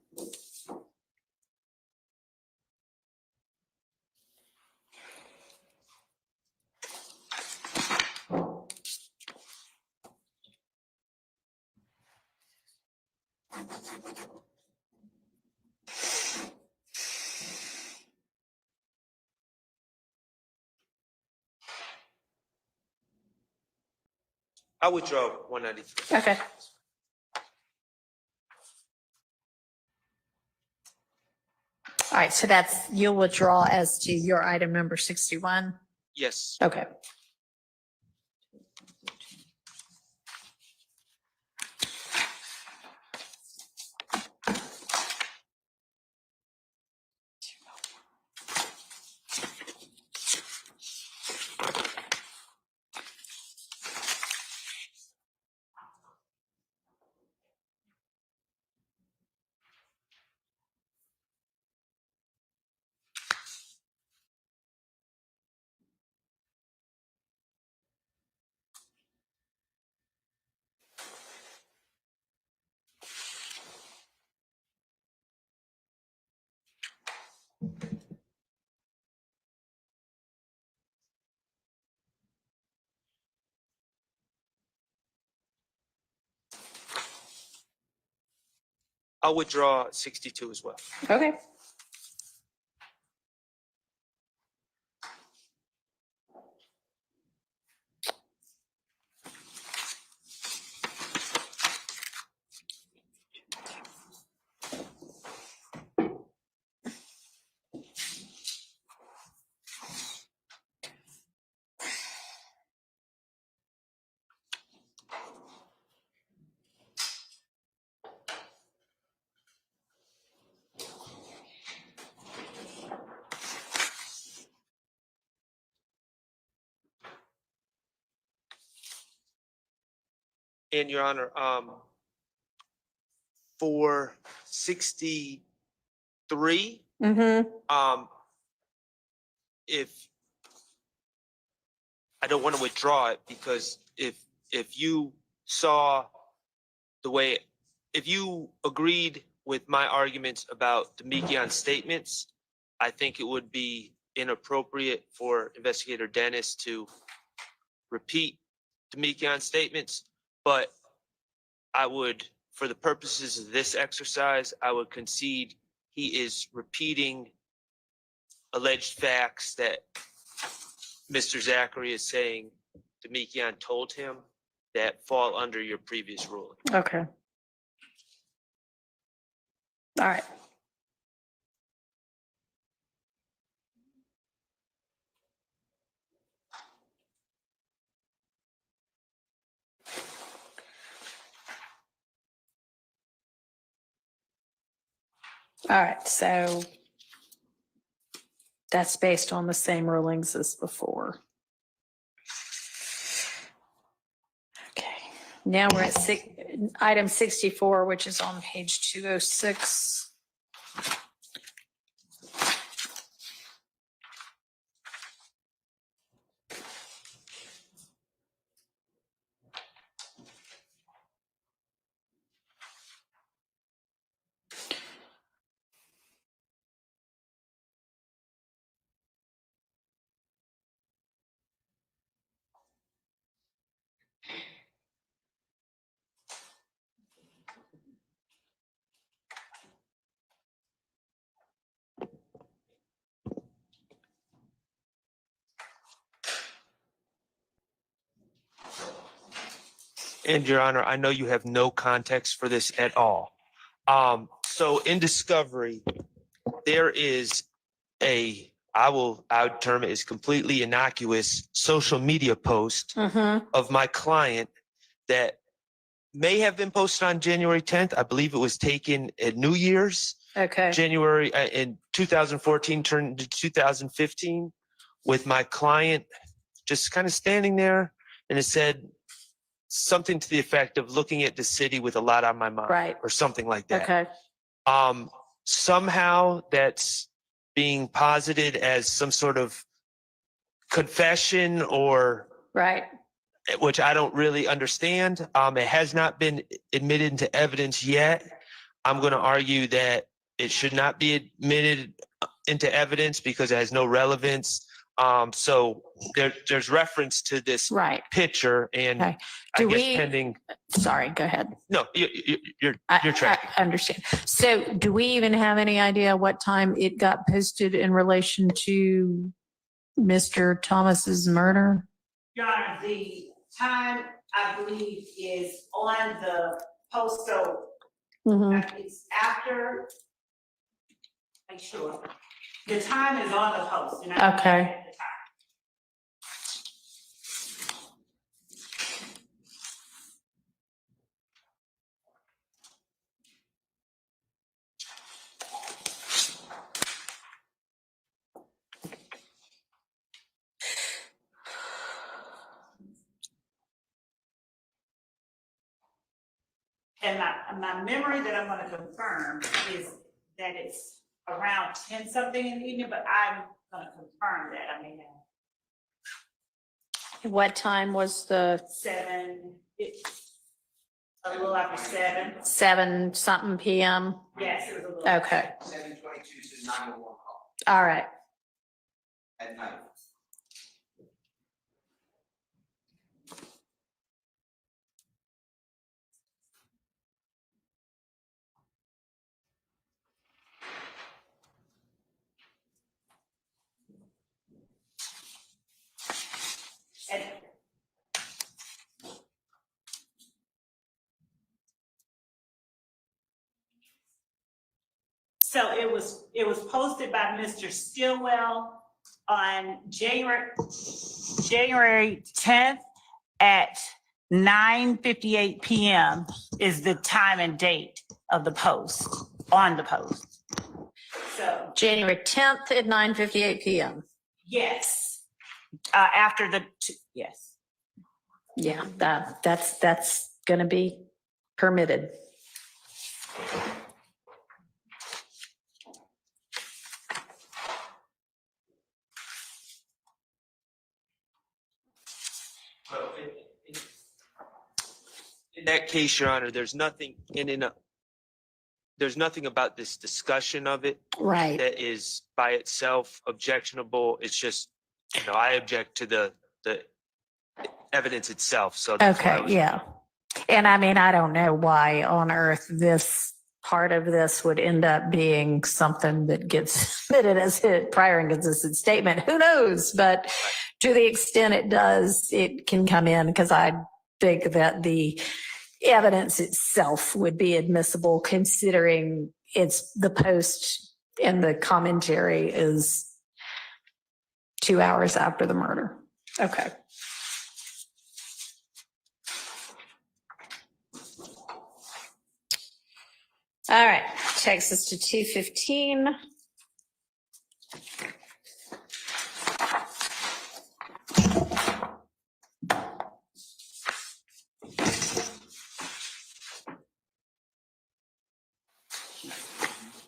I'll withdraw 193. Okay. All right, so you'll withdraw as to your item number 61? Yes. Okay. I'll withdraw 62 as well. Okay. And Your Honor, for 63, if I don't want to withdraw it, because if you saw the way, if you agreed with my arguments about Demikion's statements, I think it would be inappropriate for Investigator Dennis to repeat Demikion's statements, but I would, for the purposes of this exercise, I would concede he is repeating alleged facts that Mr. Zachary is saying Demikion told him that fall under your previous ruling. Okay. All right. All right, so that's based on the same rulings as before. Okay, now we're at item 64, which is on page 206. And Your Honor, I know you have no context for this at all. So in discovery, there is I would term it as completely innocuous social media post of my client that may have been posted on January 10th. I believe it was taken at New Year's. Okay. January in 2014 turned into 2015 with my client just kind of standing there, and it said something to the effect of looking at the city with a lot on my mind, Right. or something like that. Okay. Somehow that's being posited as some sort of confession, or Right. which I don't really understand. It has not been admitted into evidence yet. I'm going to argue that it should not be admitted into evidence because it has no relevance. So there's reference to this Right. picture, and Okay. I guess pending. Sorry, go ahead. No, you're tracking. I understand. So do we even have any idea what time it got posted in relation to Mr. Thomas's murder? Your Honor, the time, I believe, is on the post, so it's after, make sure, the time is on the post. And I Okay. at the time. And my memory that I'm going to confirm is that it's around 10 something in the evening, but I'm going to confirm that. I mean, What time was the 7, a little after 7. 7 something PM? Yes, it was a little. Okay. 7:22 to 911 call All right. at night. So it was posted by Mr. Stillwell on January 10th at 9:58 p.m. is the time and date of the post, on the post. So, January 10th at 9:58 p.m. yes, after yes. Yeah, that's going to be permitted. Well, in that case, Your Honor, there's nothing there's nothing about this discussion of it Right. that is by itself objectionable. It's just, I object to the evidence itself. So that's why I Okay, was. yeah. And I mean, I don't know why on earth this part of this would end up being something that gets submitted as a prior inconsistent statement. Who knows? But to the extent it does, it can come in because I think that the evidence itself would be admissible considering it's the post and the commentary is 2 hours after the murder. Okay. All right, takes us to 2:15.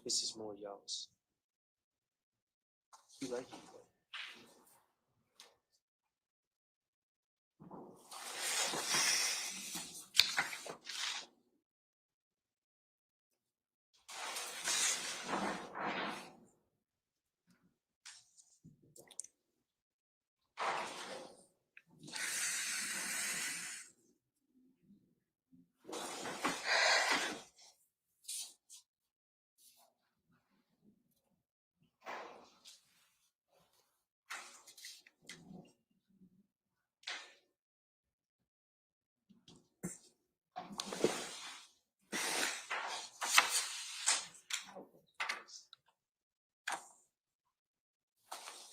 This is more y'all's. You like it?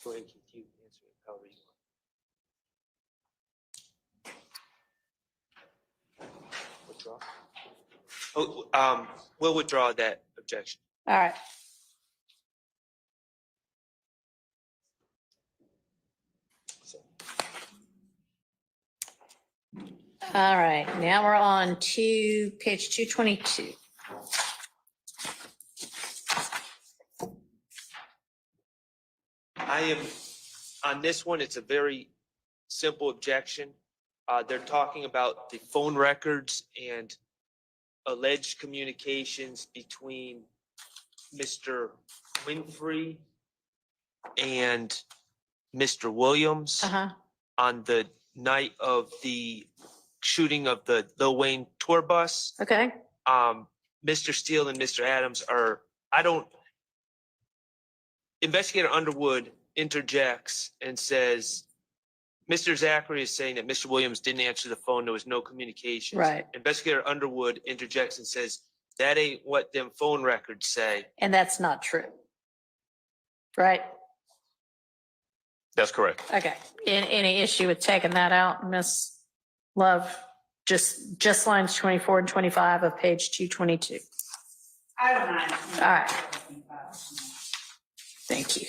Go ahead, Keith, you answer it however you want. Withdraw? We'll withdraw that objection. All right. All right, now we're on to page 222. I am, on this one, it's a very simple objection. They're talking about the phone records and alleged communications between Mr. Winfrey and Mr. Williams on the night of the shooting of the Lil Wayne tour bus. Okay. Mr. Steele and Mr. Adams Investigator Underwood interjects and says, Mr. Zachary is saying that Mr. Williams didn't answer the phone. There was no communication. Right. Investigator Underwood interjects and says, that ain't what them phone records say. And that's not true. Right? That's correct. Okay. Any issue with taking that out, Ms. Love? Just lines 24 and 25 of page 222. I don't mind. All right. Thank you.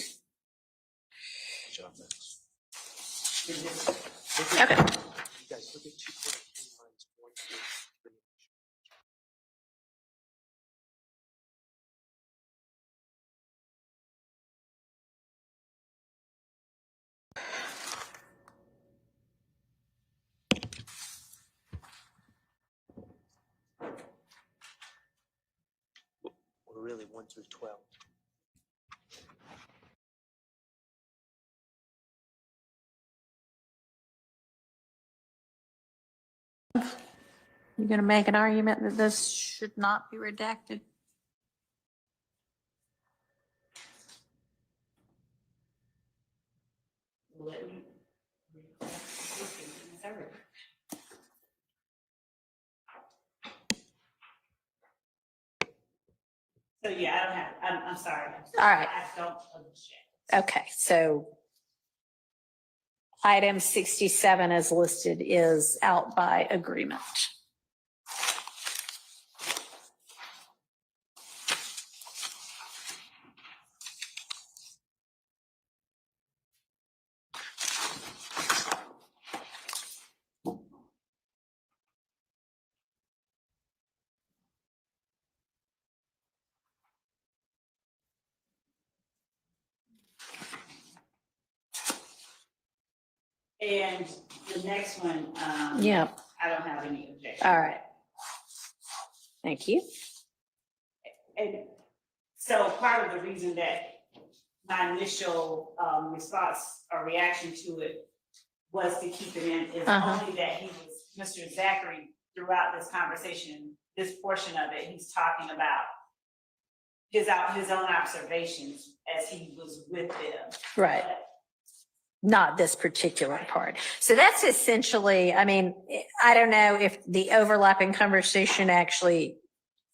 Okay. You guys look at 2.2 lines 1 through 3. Or really 1 through 12. You're going to make an argument that this should not be redacted? So yeah, I don't have, I'm sorry. All right. I don't object. Okay, so item 67 as listed is out by agreement. And the next one, Yeah, I don't have any objection. all right. Thank you. And so part of the reason that my initial response or reaction to it was to keep it in is only that he was, Mr. Zachary, throughout this conversation, this portion of it, he's talking about his own observations as he was with them. Right. Not this particular part. So that's essentially, I mean, I don't know if the overlapping conversation actually,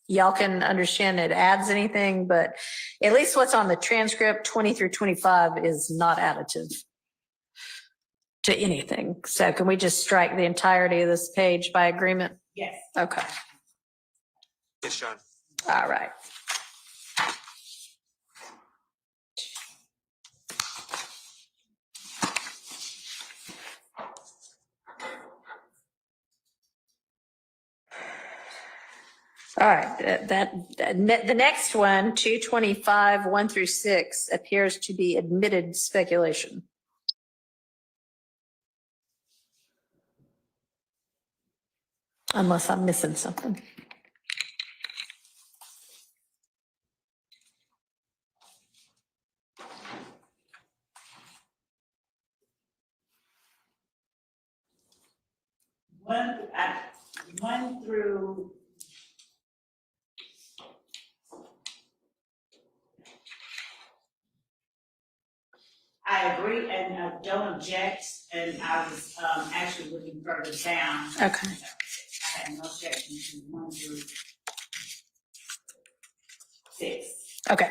y'all can understand it adds anything, but at least what's on the transcript 20 through 25 is not additive to anything. So can we just strike the entirety of this page by agreement? Yes. Okay. Yes, Sean. All right. All right, the next one, 225, 1 through 6, appears to be admitted speculation. Unless I'm missing something. One through I agree and I don't object, and I was actually looking further down. Okay. I had no objection to 1 through 6. Okay.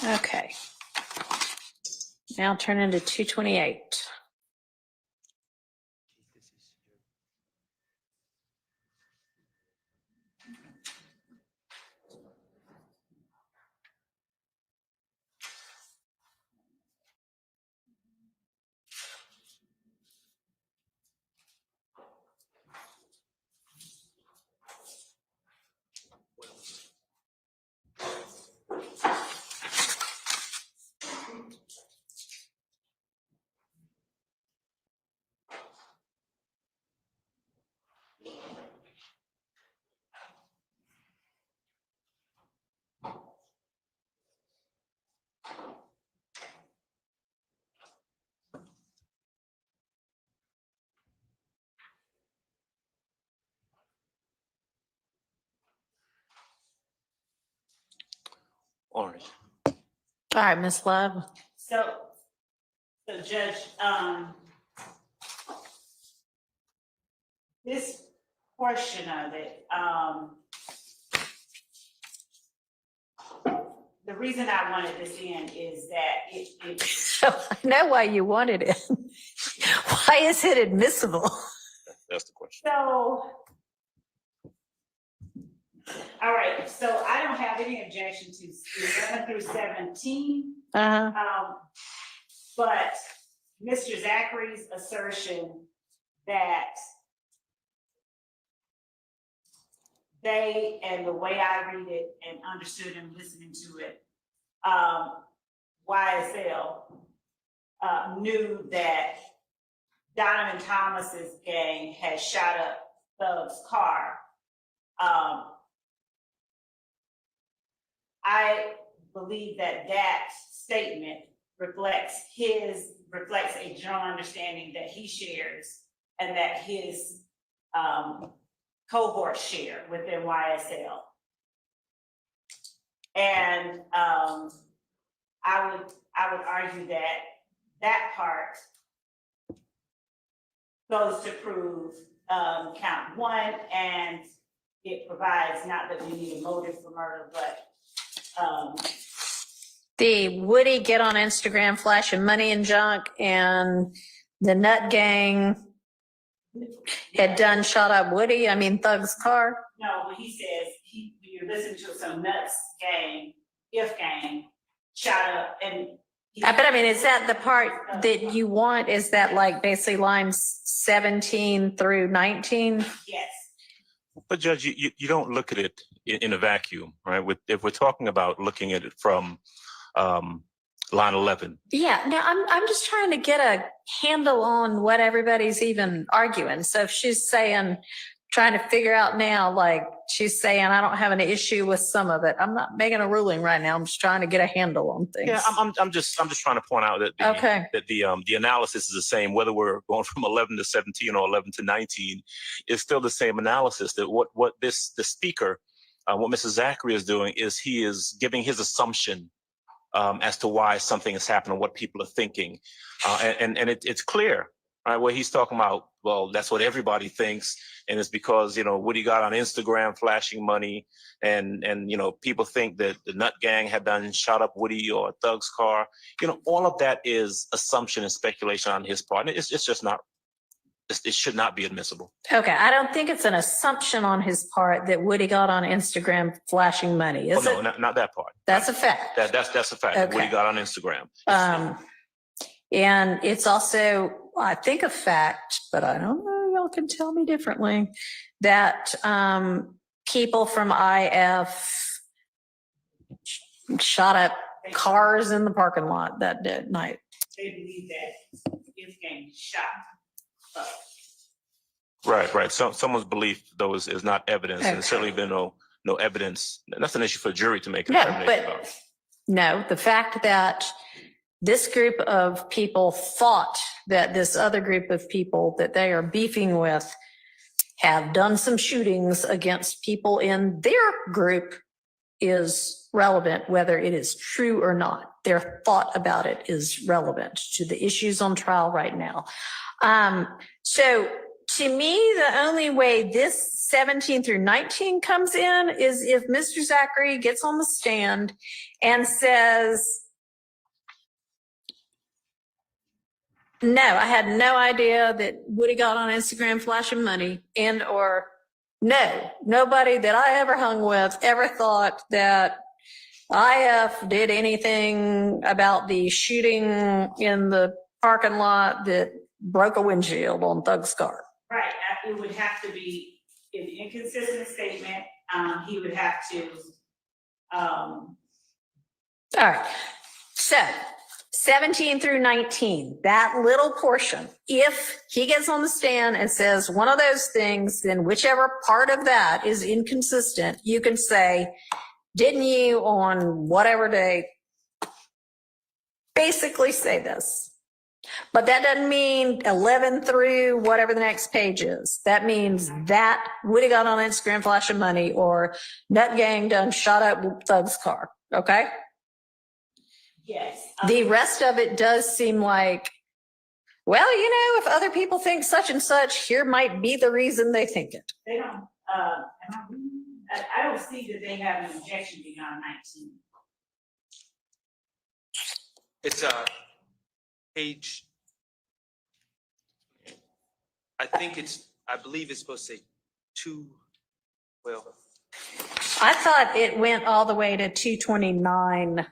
Okay. Now turn into 228. All right. All right, Ms. Love. So Judge, this portion of it, the reason I wanted this in is that it So I know why you wanted it. Why is it admissible? That's the question. so, all right, so I don't have any objection to 11 through 17. But Mr. Zachary's assertion that they, and the way I read it and understood and listening to it, YSL knew that Donovan Thomas's gang had shot up Thug's car. I believe that that statement reflects a general understanding that he shares and that his cohorts share within YSL. And I would argue that that part goes to prove count one, and it provides not that we need a motive for murder, but the Woody get on Instagram flashing money and junk, and the Nut Gang had done shot up Woody, I mean Thug's car. no, when he says you're listening to some nuts gang, if gang, shot up and. But I mean, is that the part that you want? Is that like basically lines 17 through 19? Yes. But Judge, you don't look at it in a vacuum, right? If we're talking about looking at it from line 11. Yeah, no, I'm just trying to get a handle on what everybody's even arguing. So if she's saying, trying to figure out now, like she's saying, I don't have an issue with some of it. I'm not making a ruling right now. I'm just trying to get a handle on things. Yeah, I'm just trying to point out that the analysis is the same, whether we're going from 11 to 17 or 11 to 19, it's still the same analysis. That what the speaker, what Mrs. Zachary is doing is he is giving his assumption as to why something is happening, what people are thinking, and it's clear. Right, where he's talking about, well, that's what everybody thinks, and it's because Woody got on Instagram flashing money, and people think that the Nut Gang had done shot up Woody or Thug's car. All of that is assumption and speculation on his part. And it's just not. It should not be admissible. Okay, I don't think it's an assumption on his part that Woody got on Instagram flashing money. Is it? No, not that part. That's a fact. That's a fact. Okay. Woody got on Instagram. And it's also, I think, a fact, but I don't know, y'all can tell me differently, that people from IF shot up cars in the parking lot that night. They believe that if gang shot. Right. Someone's belief, though, is not evidence, and there's certainly been no evidence. That's an issue for a jury to make a determination about. No, the fact that this group of people thought that this other group of people that they are beefing with have done some shootings against people in their group is relevant, whether it is true or not. Their thought about it is relevant to the issues on trial right now. So to me, the only way this 17 through 19 comes in is if Mr. Zachary gets on the stand and says, no, I had no idea that Woody got on Instagram flashing money, and or no, nobody that I ever hung with ever thought that IF did anything about the shooting in the parking lot that broke a windshield on Thug's car. Right, it would have to be an inconsistent statement. He would have to. All right, so 17 through 19, that little portion, if he gets on the stand and says one of those things, then whichever part of that is inconsistent, you can say, didn't you on whatever day basically say this? But that doesn't mean 11 through whatever the next page is. That means that Woody got on Instagram flashing money or Nut Gang done shot up Thug's car, okay? Yes. The rest of it does seem like, well, if other people think such and such, here might be the reason they think it. They don't, I don't see that they have an objection beyond 19. It's page, I believe it's supposed to say 212. I thought it went all the way to 229,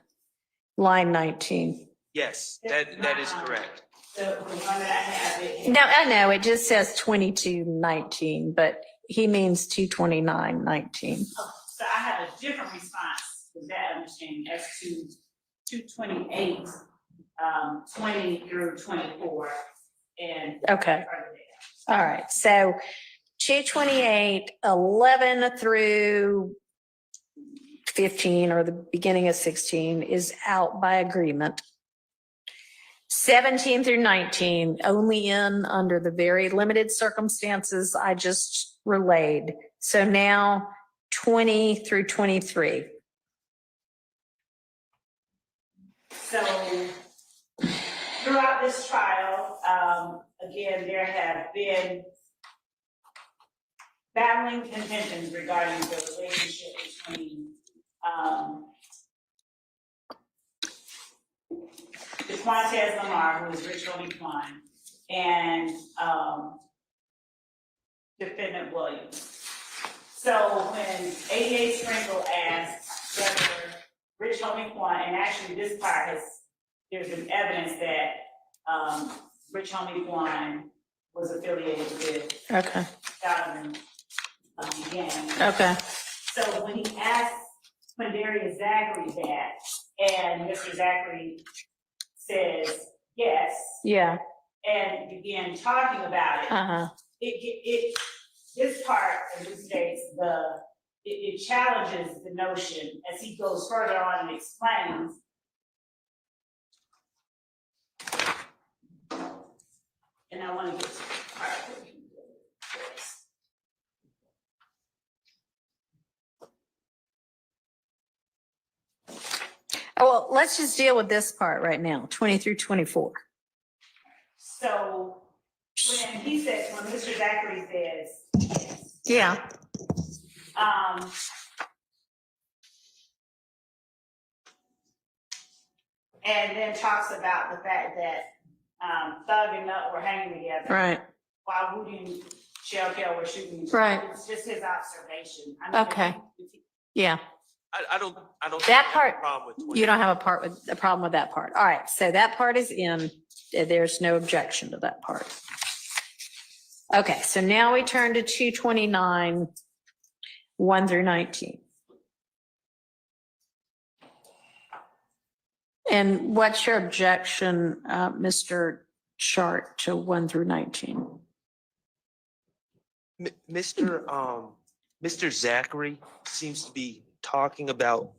line 19. Yes, that is correct. The one that I have. No, I know, it just says 2219, but he means 22919. Oh, so I have a different response to that understanding as to 228, 20 through 24. And okay. All right. So 228, 11 through 15 or the beginning of 16 is out by agreement. 17 through 19 only in under the very limited circumstances I just relayed. So now 20 through 23. So throughout this trial, again, there have been battling contentions regarding the relationship between DeQuantez Lamar, who is Rich Homie Quan, and defendant Williams. So when ADA Sprinkle asked whether Rich Homie Quan, and actually this part there's been evidence that Rich Homie Quan was affiliated with Donovan Yang. Okay. So when he asked Quindarius Zachary that, and Mr. Zachary says yes, Yeah. and began talking about it, this part, as it states, it challenges the notion as he goes further on and explains. And I want to get to the part where he does. Oh, well, let's just deal with this part right now, 20 through 24. So when Mr. Zachary says yes, Yeah. and then talks about the fact that Thug and Nut were hanging together, Right. while Woody and Shell Kell were shooting each other. Right. It's just his observation. I mean, Okay. Yeah. I don't. That part, have a problem with 20. you don't have a problem with that part. All right. So that part is in. There's no objection to that part. Okay. So now we turn to 229, 1 through 19. And what's your objection, Mr. Chart, to 1 through 19? Mr. Zachary seems to be talking about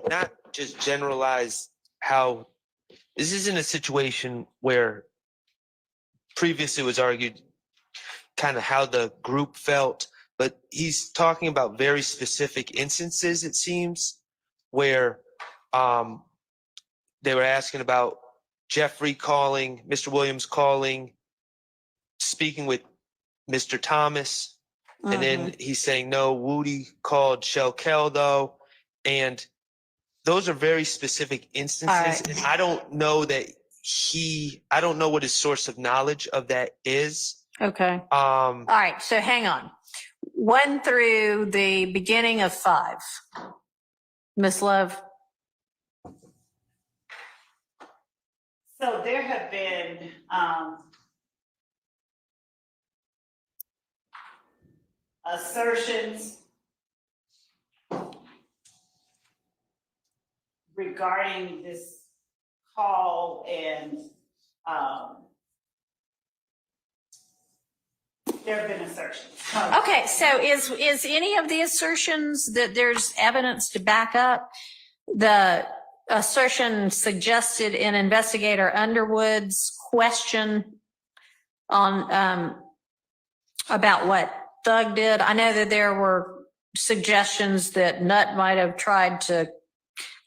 not just generalized how this isn't a situation where previously it was argued kind of how the group felt, but he's talking about very specific instances, it seems, where they were asking about Jeffrey calling, Mr. Williams calling, speaking with Mr. Thomas, and then he's saying, no, Woody called Shell Kell, though. And those are very specific instances. And I don't know I don't know what his source of knowledge of that is. Okay. All right. So hang on. 1 through the beginning of 5. Miss Love. So there have been assertions regarding this call, and there have been assertions. Okay. So is any of the assertions that there's evidence to back up the assertion suggested in Investigator Underwood's question on about what Thug did? I know that there were suggestions that Nut might have tried to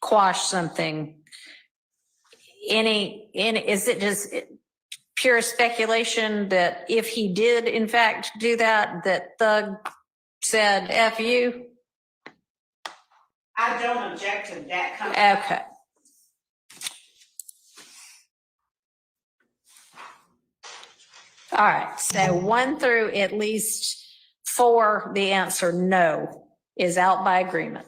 quash something. Is it just pure speculation that if he did in fact do that, that Thug said F you? I don't object to that kind of. Okay. All right. So 1 through at least 4, the answer no is out by agreement.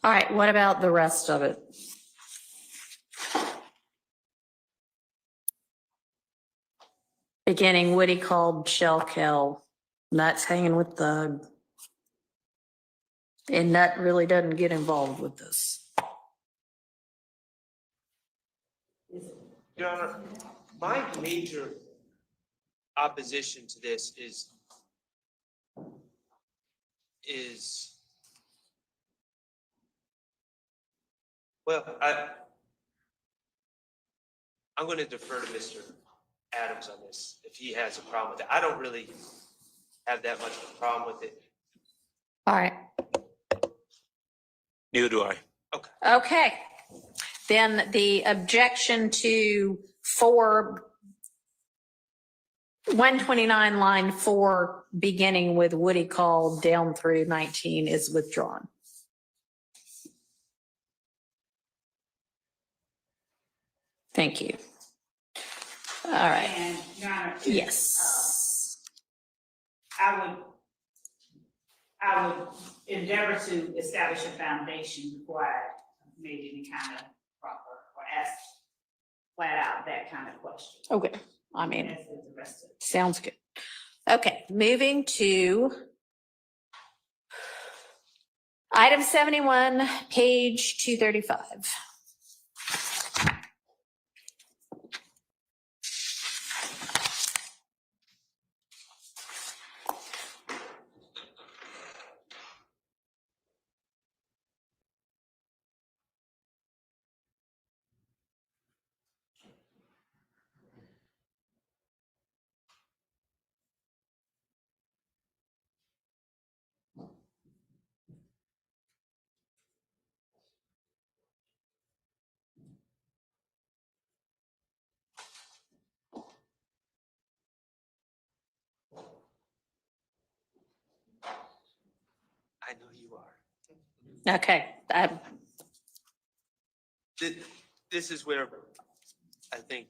All right, what about the rest of it? Beginning, Woody called Shell Kell Nut's hanging with the, and Nut really doesn't get involved with this. Your Honor, my major opposition to this is well, I'm going to defer to Mr. Adams on this if he has a problem with it. I don't really have that much of a problem with it. All right. Neither do I. Okay. Then the objection to 129 line 4, beginning with Woody call down through 19 is withdrawn. Thank you. All right. And Your Honor, Yes. I would endeavor to establish a foundation before I made any kind of proper or ask flat out that kind of question. Okay. I mean, As is the rest of it. sounds good. Okay, moving to item 71, page 235. I know you are. Okay. This is where I think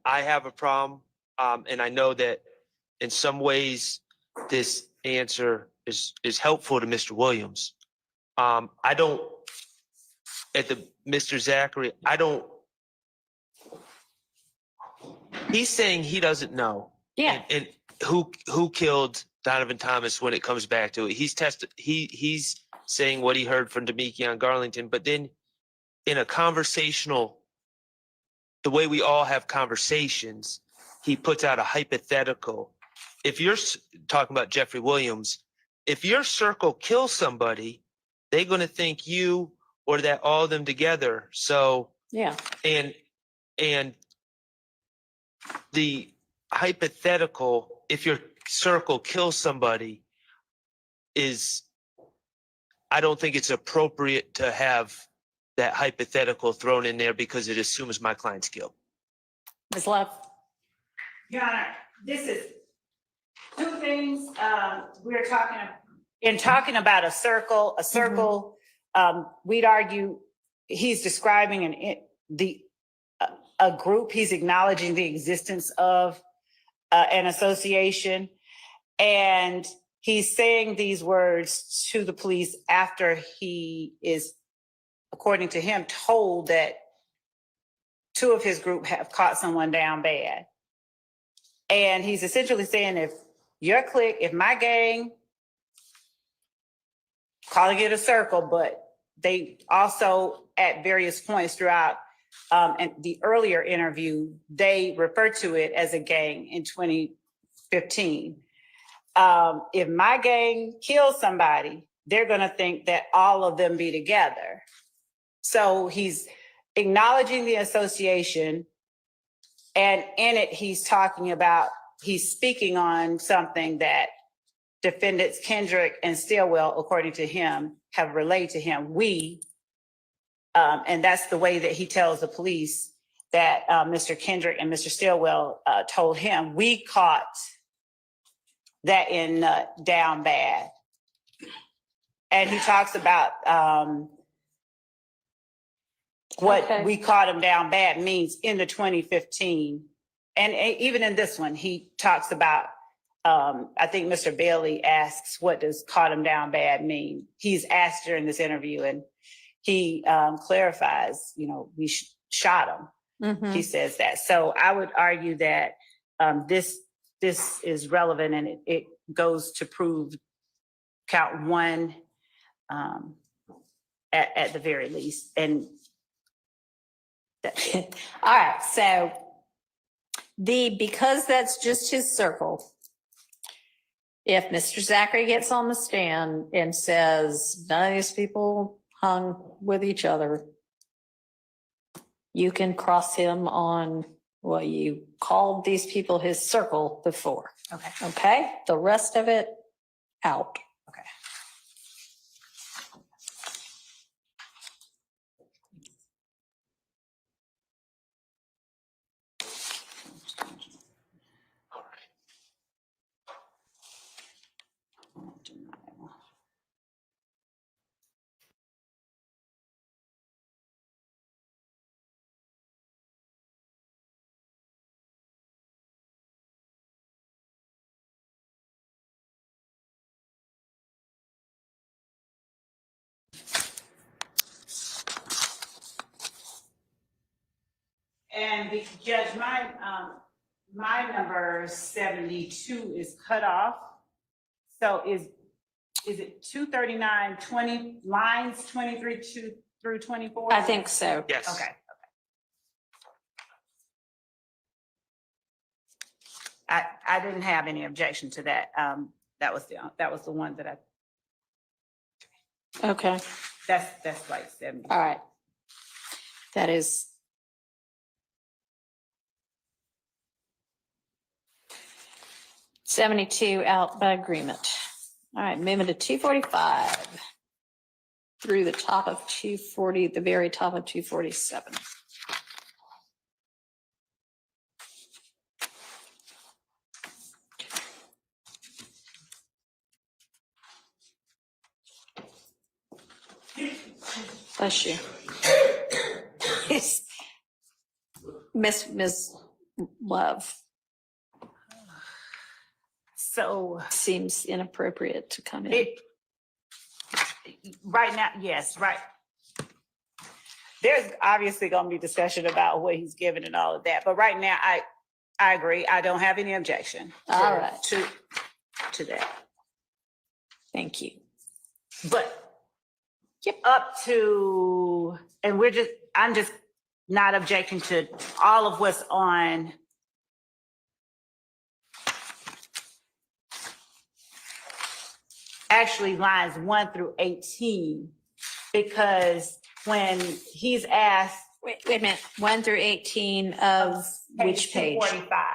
I have a problem. And I know that in some ways this answer is helpful to Mr. Williams. I don't, Mr. Zachary, he's saying he doesn't know. Yeah. And who killed Donovan Thomas when it comes back to it. He's saying what he heard from Demekion Garlington, but then in a conversational, the way we all have conversations, he puts out a hypothetical. If you're talking about Jeffrey Williams, if your circle kills somebody, they're going to think you or that all of them together. So, Yeah. and the hypothetical, if your circle kills somebody, I don't think it's appropriate to have that hypothetical thrown in there because it assumes my client's guilt. Ms. Love. Your Honor, this is two things. We're talking about a circle. We'd argue he's describing a group. He's acknowledging the existence of an association, and he's saying these words to the police after he is, according to him, told that two of his group have caught someone down bad. And he's essentially saying, if your clique, if my gang, calling it a circle, but they also at various points throughout and the earlier interview, they referred to it as a gang in 2015. If my gang kills somebody, they're going to think that all of them be together. So he's acknowledging the association, and in it, he's speaking on something that defendants Kendrick and Stillwell, according to him, have relayed to him. And that's the way that he tells the police that Mr. Kendrick and Mr. Stillwell told him, we caught that in down bad. And he talks about what we caught him down bad means in the 2015. And even in this one, he talks about, I think Mr. Bailey asks, what does caught him down bad mean? He's asked during this interview, and he clarifies, we shot him. Mm-hmm. He says that. So I would argue that this this is relevant and it goes to prove count one at the very least. And All right, so because that's just his circle, if Mr. Zachary gets on the stand and says, none of these people hung with each other, you can cross him on what you called these people his circle before. okay. Okay, the rest of it out. Okay. And the judge, my number 72 is cut off. So is it 239, 20 lines 23 through 24? I think so. Yes. Okay. I didn't have any objection to that. That was the one that Okay, that's like 70. all right. That is. $72 out by agreement. All right, moving to 245 through the top of 240, the very top of 247. Bless you. Miss Love. So Seems inappropriate to come in. Right now, yes, right. There's obviously going to be discussion about what he's given and all of that, but right now, I agree. I don't have any objection. All right. To that. Thank you. But up to, and I'm just not objecting to all of what's on actually lines 1 through 18, because when he's asked. Wait a minute, 1 through 18 of which page? 245.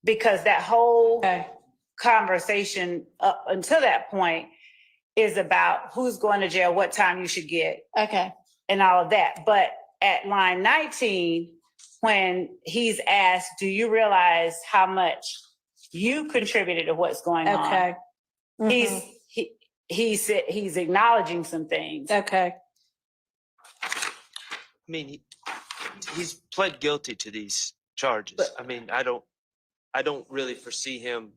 Because that whole conversation up until that point is about who's going to jail, what time you should get. Okay. And all of that. But at line 19, when he's asked, do you realize how much you contributed to what's going on? Okay. Mhm. He's acknowledging some things. Okay. I mean, he's pled guilty to these charges. I mean, I don't really foresee him.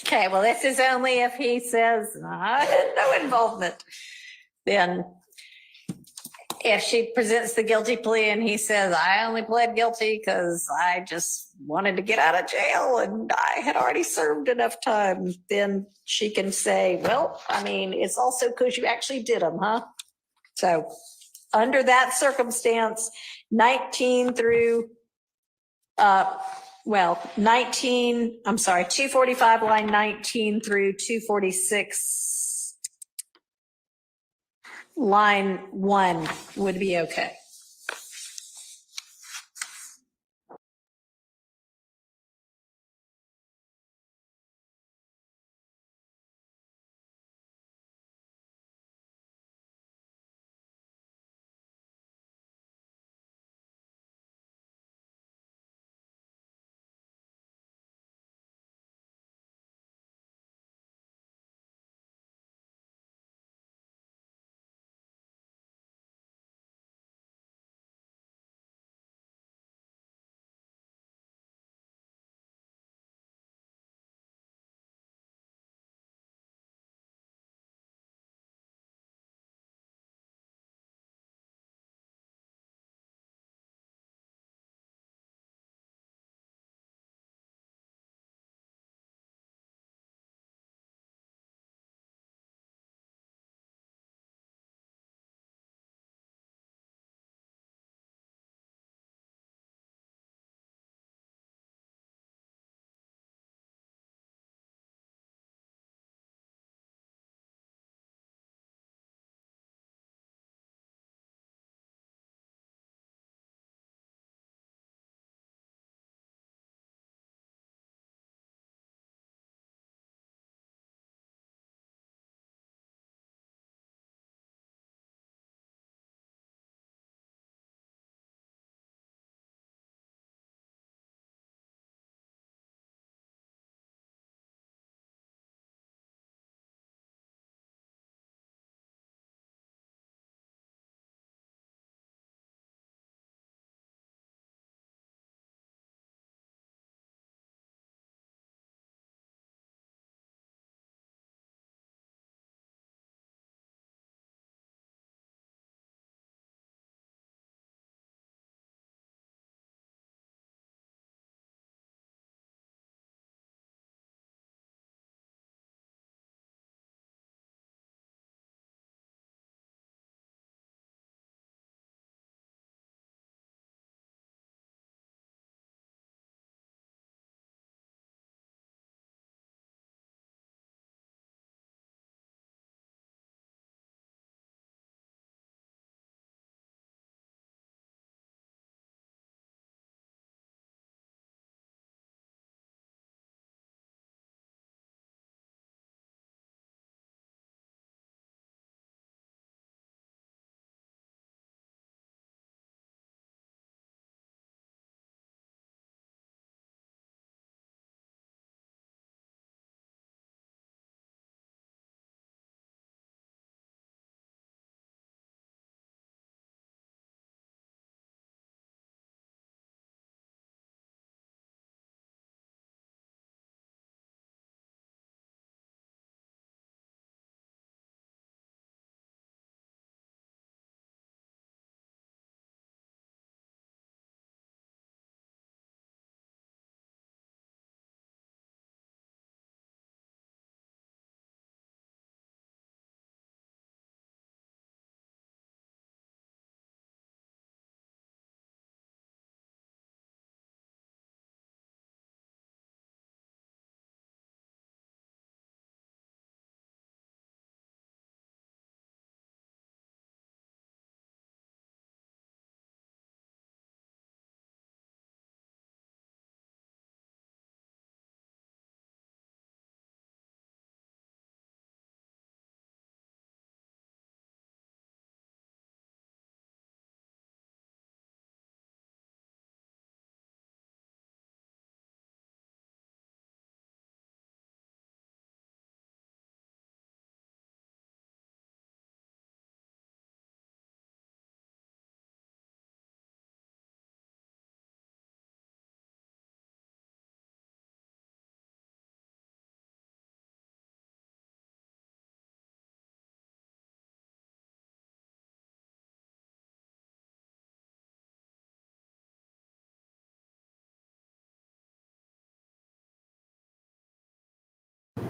Okay, well, this is only if he says, I had no involvement. Then if she presents the guilty plea and he says, I only pled guilty because I just wanted to get out of jail and I had already served enough time, then she can say, well, I mean, it's also because you actually did them, huh? So under that circumstance, 19 through, 245 line 19 through 246 line 1 would be okay.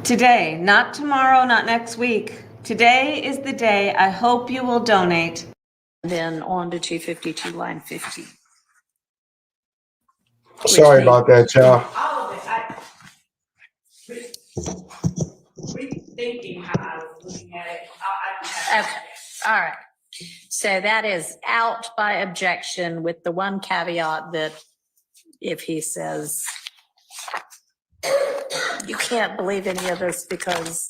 Today, not tomorrow, not next week. Today is the day. I hope you will donate. Then on to 252, line 50. Sorry about that, y'all. All of it, rethinking how I was looking at it. Okay, all right. So that is out by objection with the one caveat that if he says, you can't believe any of this because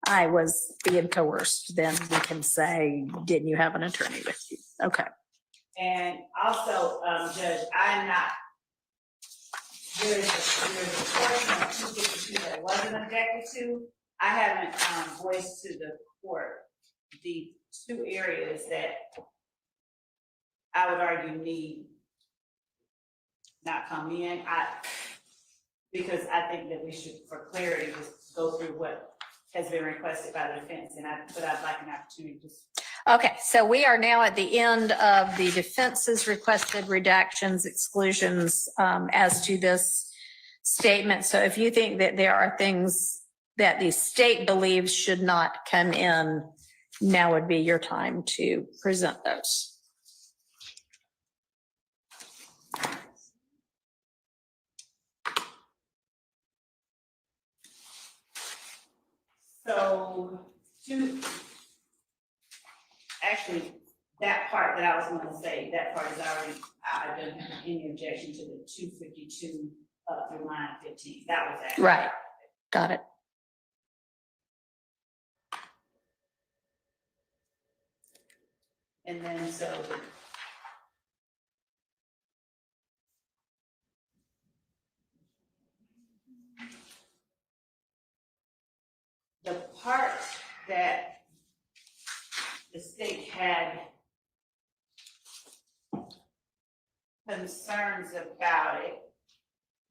I was being coerced, then we can say, didn't you have an attorney with you? Okay. And also, Judge, I'm not, there's a portion of 252 that wasn't objected to. I haven't voiced to the court the two areas that I would argue need not come in. Because I think that we should, for clarity, just go through what has been requested by the defense, but I'd like an opportunity to. Okay, so we are now at the end of the defense's requested redactions, exclusions as to this statement. So if you think that there are things that the state believes should not come in, now would be your time to present those. So, actually, that part that I was going to say, that part is already, I don't have any objection to the 252 up through line 15. That was actually. Right, got it. And then, so. The part that the state had concerns about it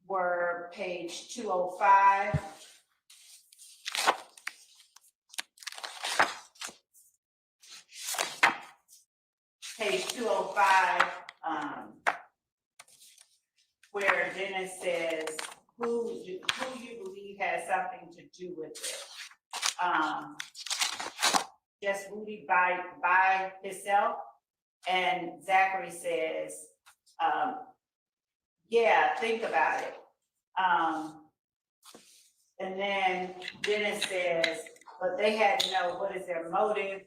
were page 205. Page 205, where Dennis says, who you believe has something to do with it? Just Rudy by himself, and Zachary says, yeah, think about it. And then Dennis says, but they had to know what is their motive,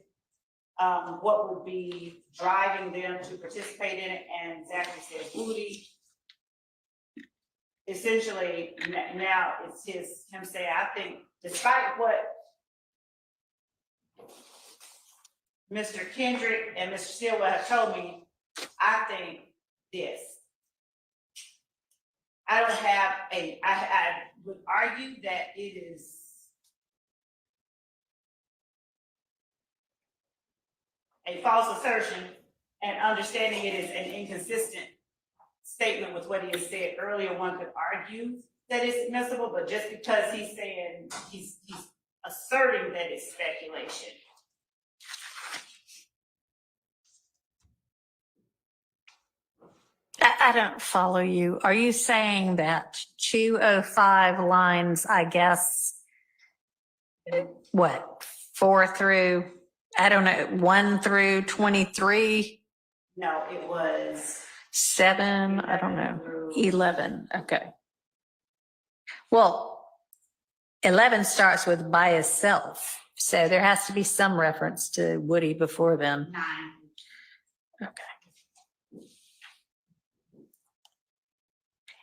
what would be driving them to participate in it, and Zachary says, Rudy. Essentially, now it's him saying, I think, despite what Mr. Kendrick and Mr. Stillwell have told me, I think this. I don't have I would argue that it is a false assertion, and understanding it is an inconsistent statement with what he has said earlier. One could argue that it's admissible, but just because he's saying, he's asserting that it's speculation. I don't follow you. Are you saying that 205 lines, I guess, what, 4 through, I don't know, 1 through 23? No, it was 7, I don't know, 11, okay. Well, 11 starts with by itself, so there has to be some reference to Woody before then. 9. Okay.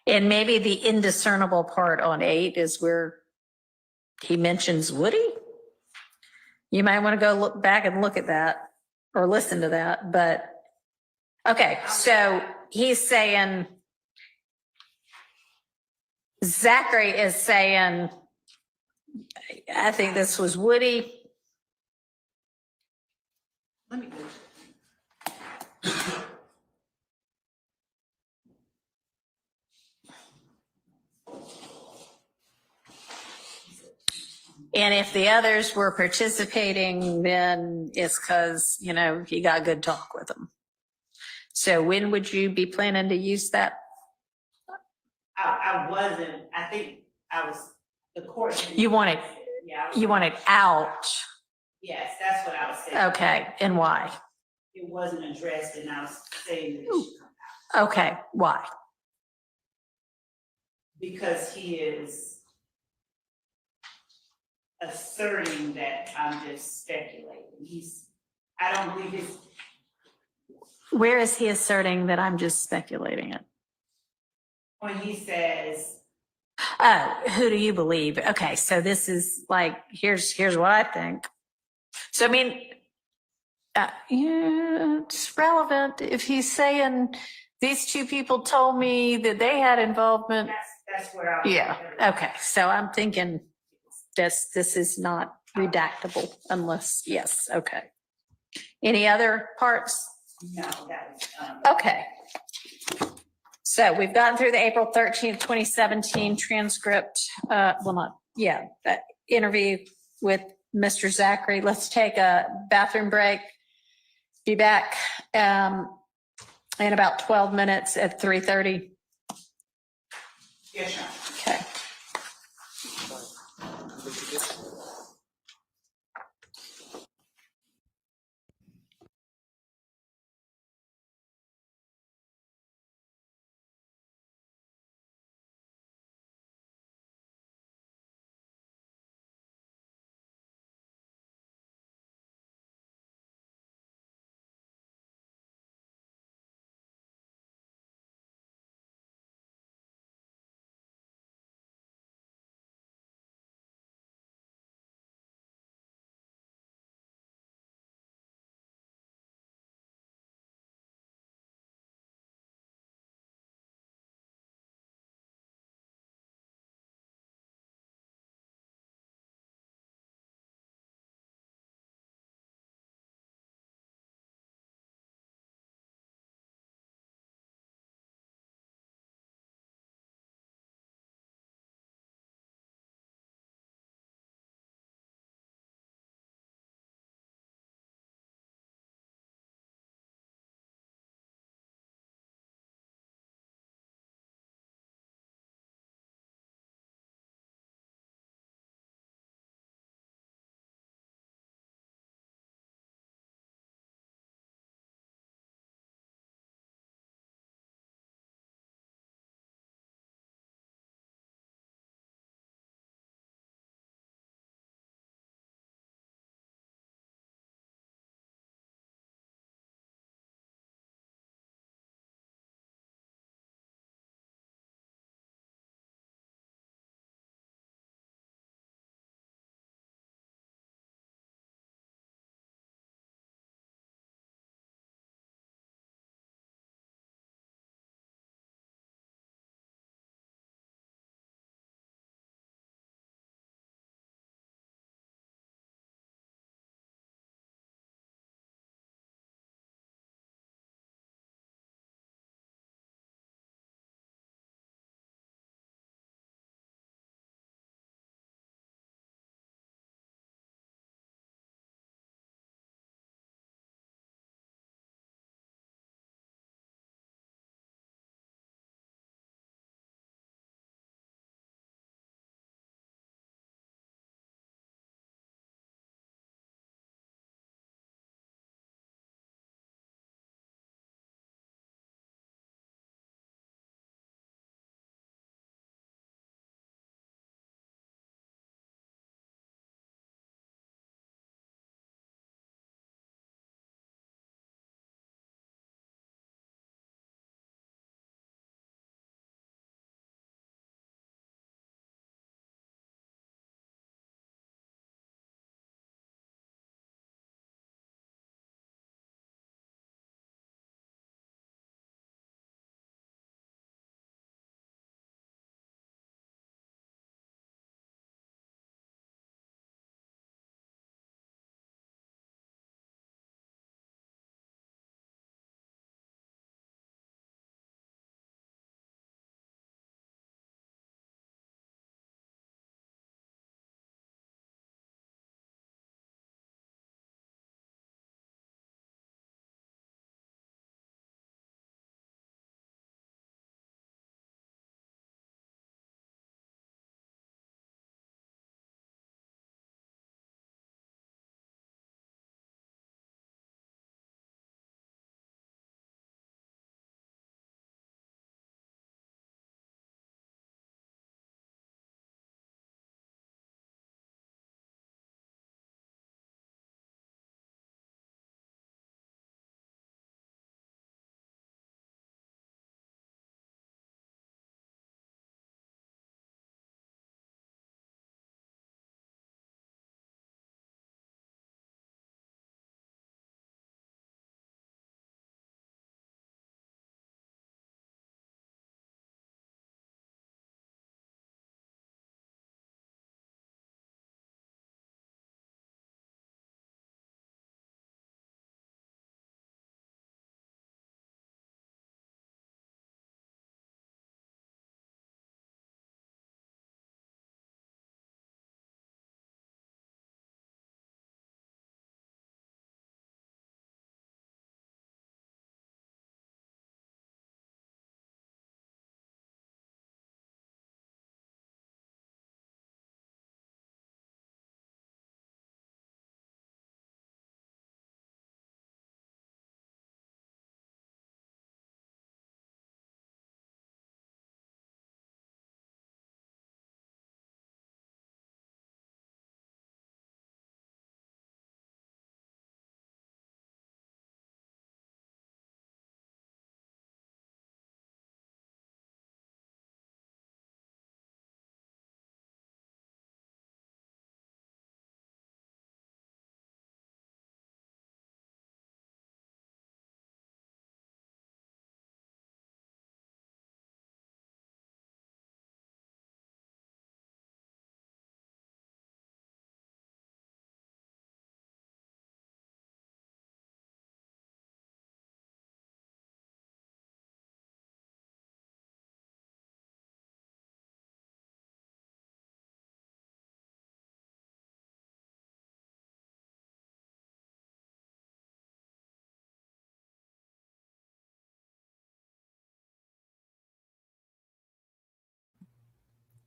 And maybe the indiscernible part on 8 is where he mentions Woody. You might want to go look back and look at that or listen to that, but okay, so he's saying, Zachary is saying, I think this was Woody. Let me go. And if the others were participating, then it's because, you know, he got good talk with them. So when would you be planning to use that? I wasn't, I the court. You want it, Yeah. you want it out. Yes, that's what I was saying. Okay, and why? It wasn't addressed and I was saying that it should come out Okay, why? because he is asserting that I'm just speculating. I don't believe it's. Where is he asserting that I'm just speculating it? When he says, Oh, who do you believe? Okay, so this is like, here's what I think. So, I mean, yeah, it's relevant if he's saying these two people told me that they had involvement. that's where I. Yeah, okay, so I'm thinking this is not redactable unless, yes, okay. Any other parts? No, that was. Okay. So we've gotten through the April 13th, 2017 transcript, that interview with Mr. Zachary. Let's take a bathroom break. Be back in about 12 minutes at 3:30. Yes, sir. Okay.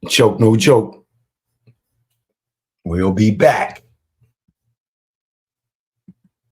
Choke, no joke. We'll be back.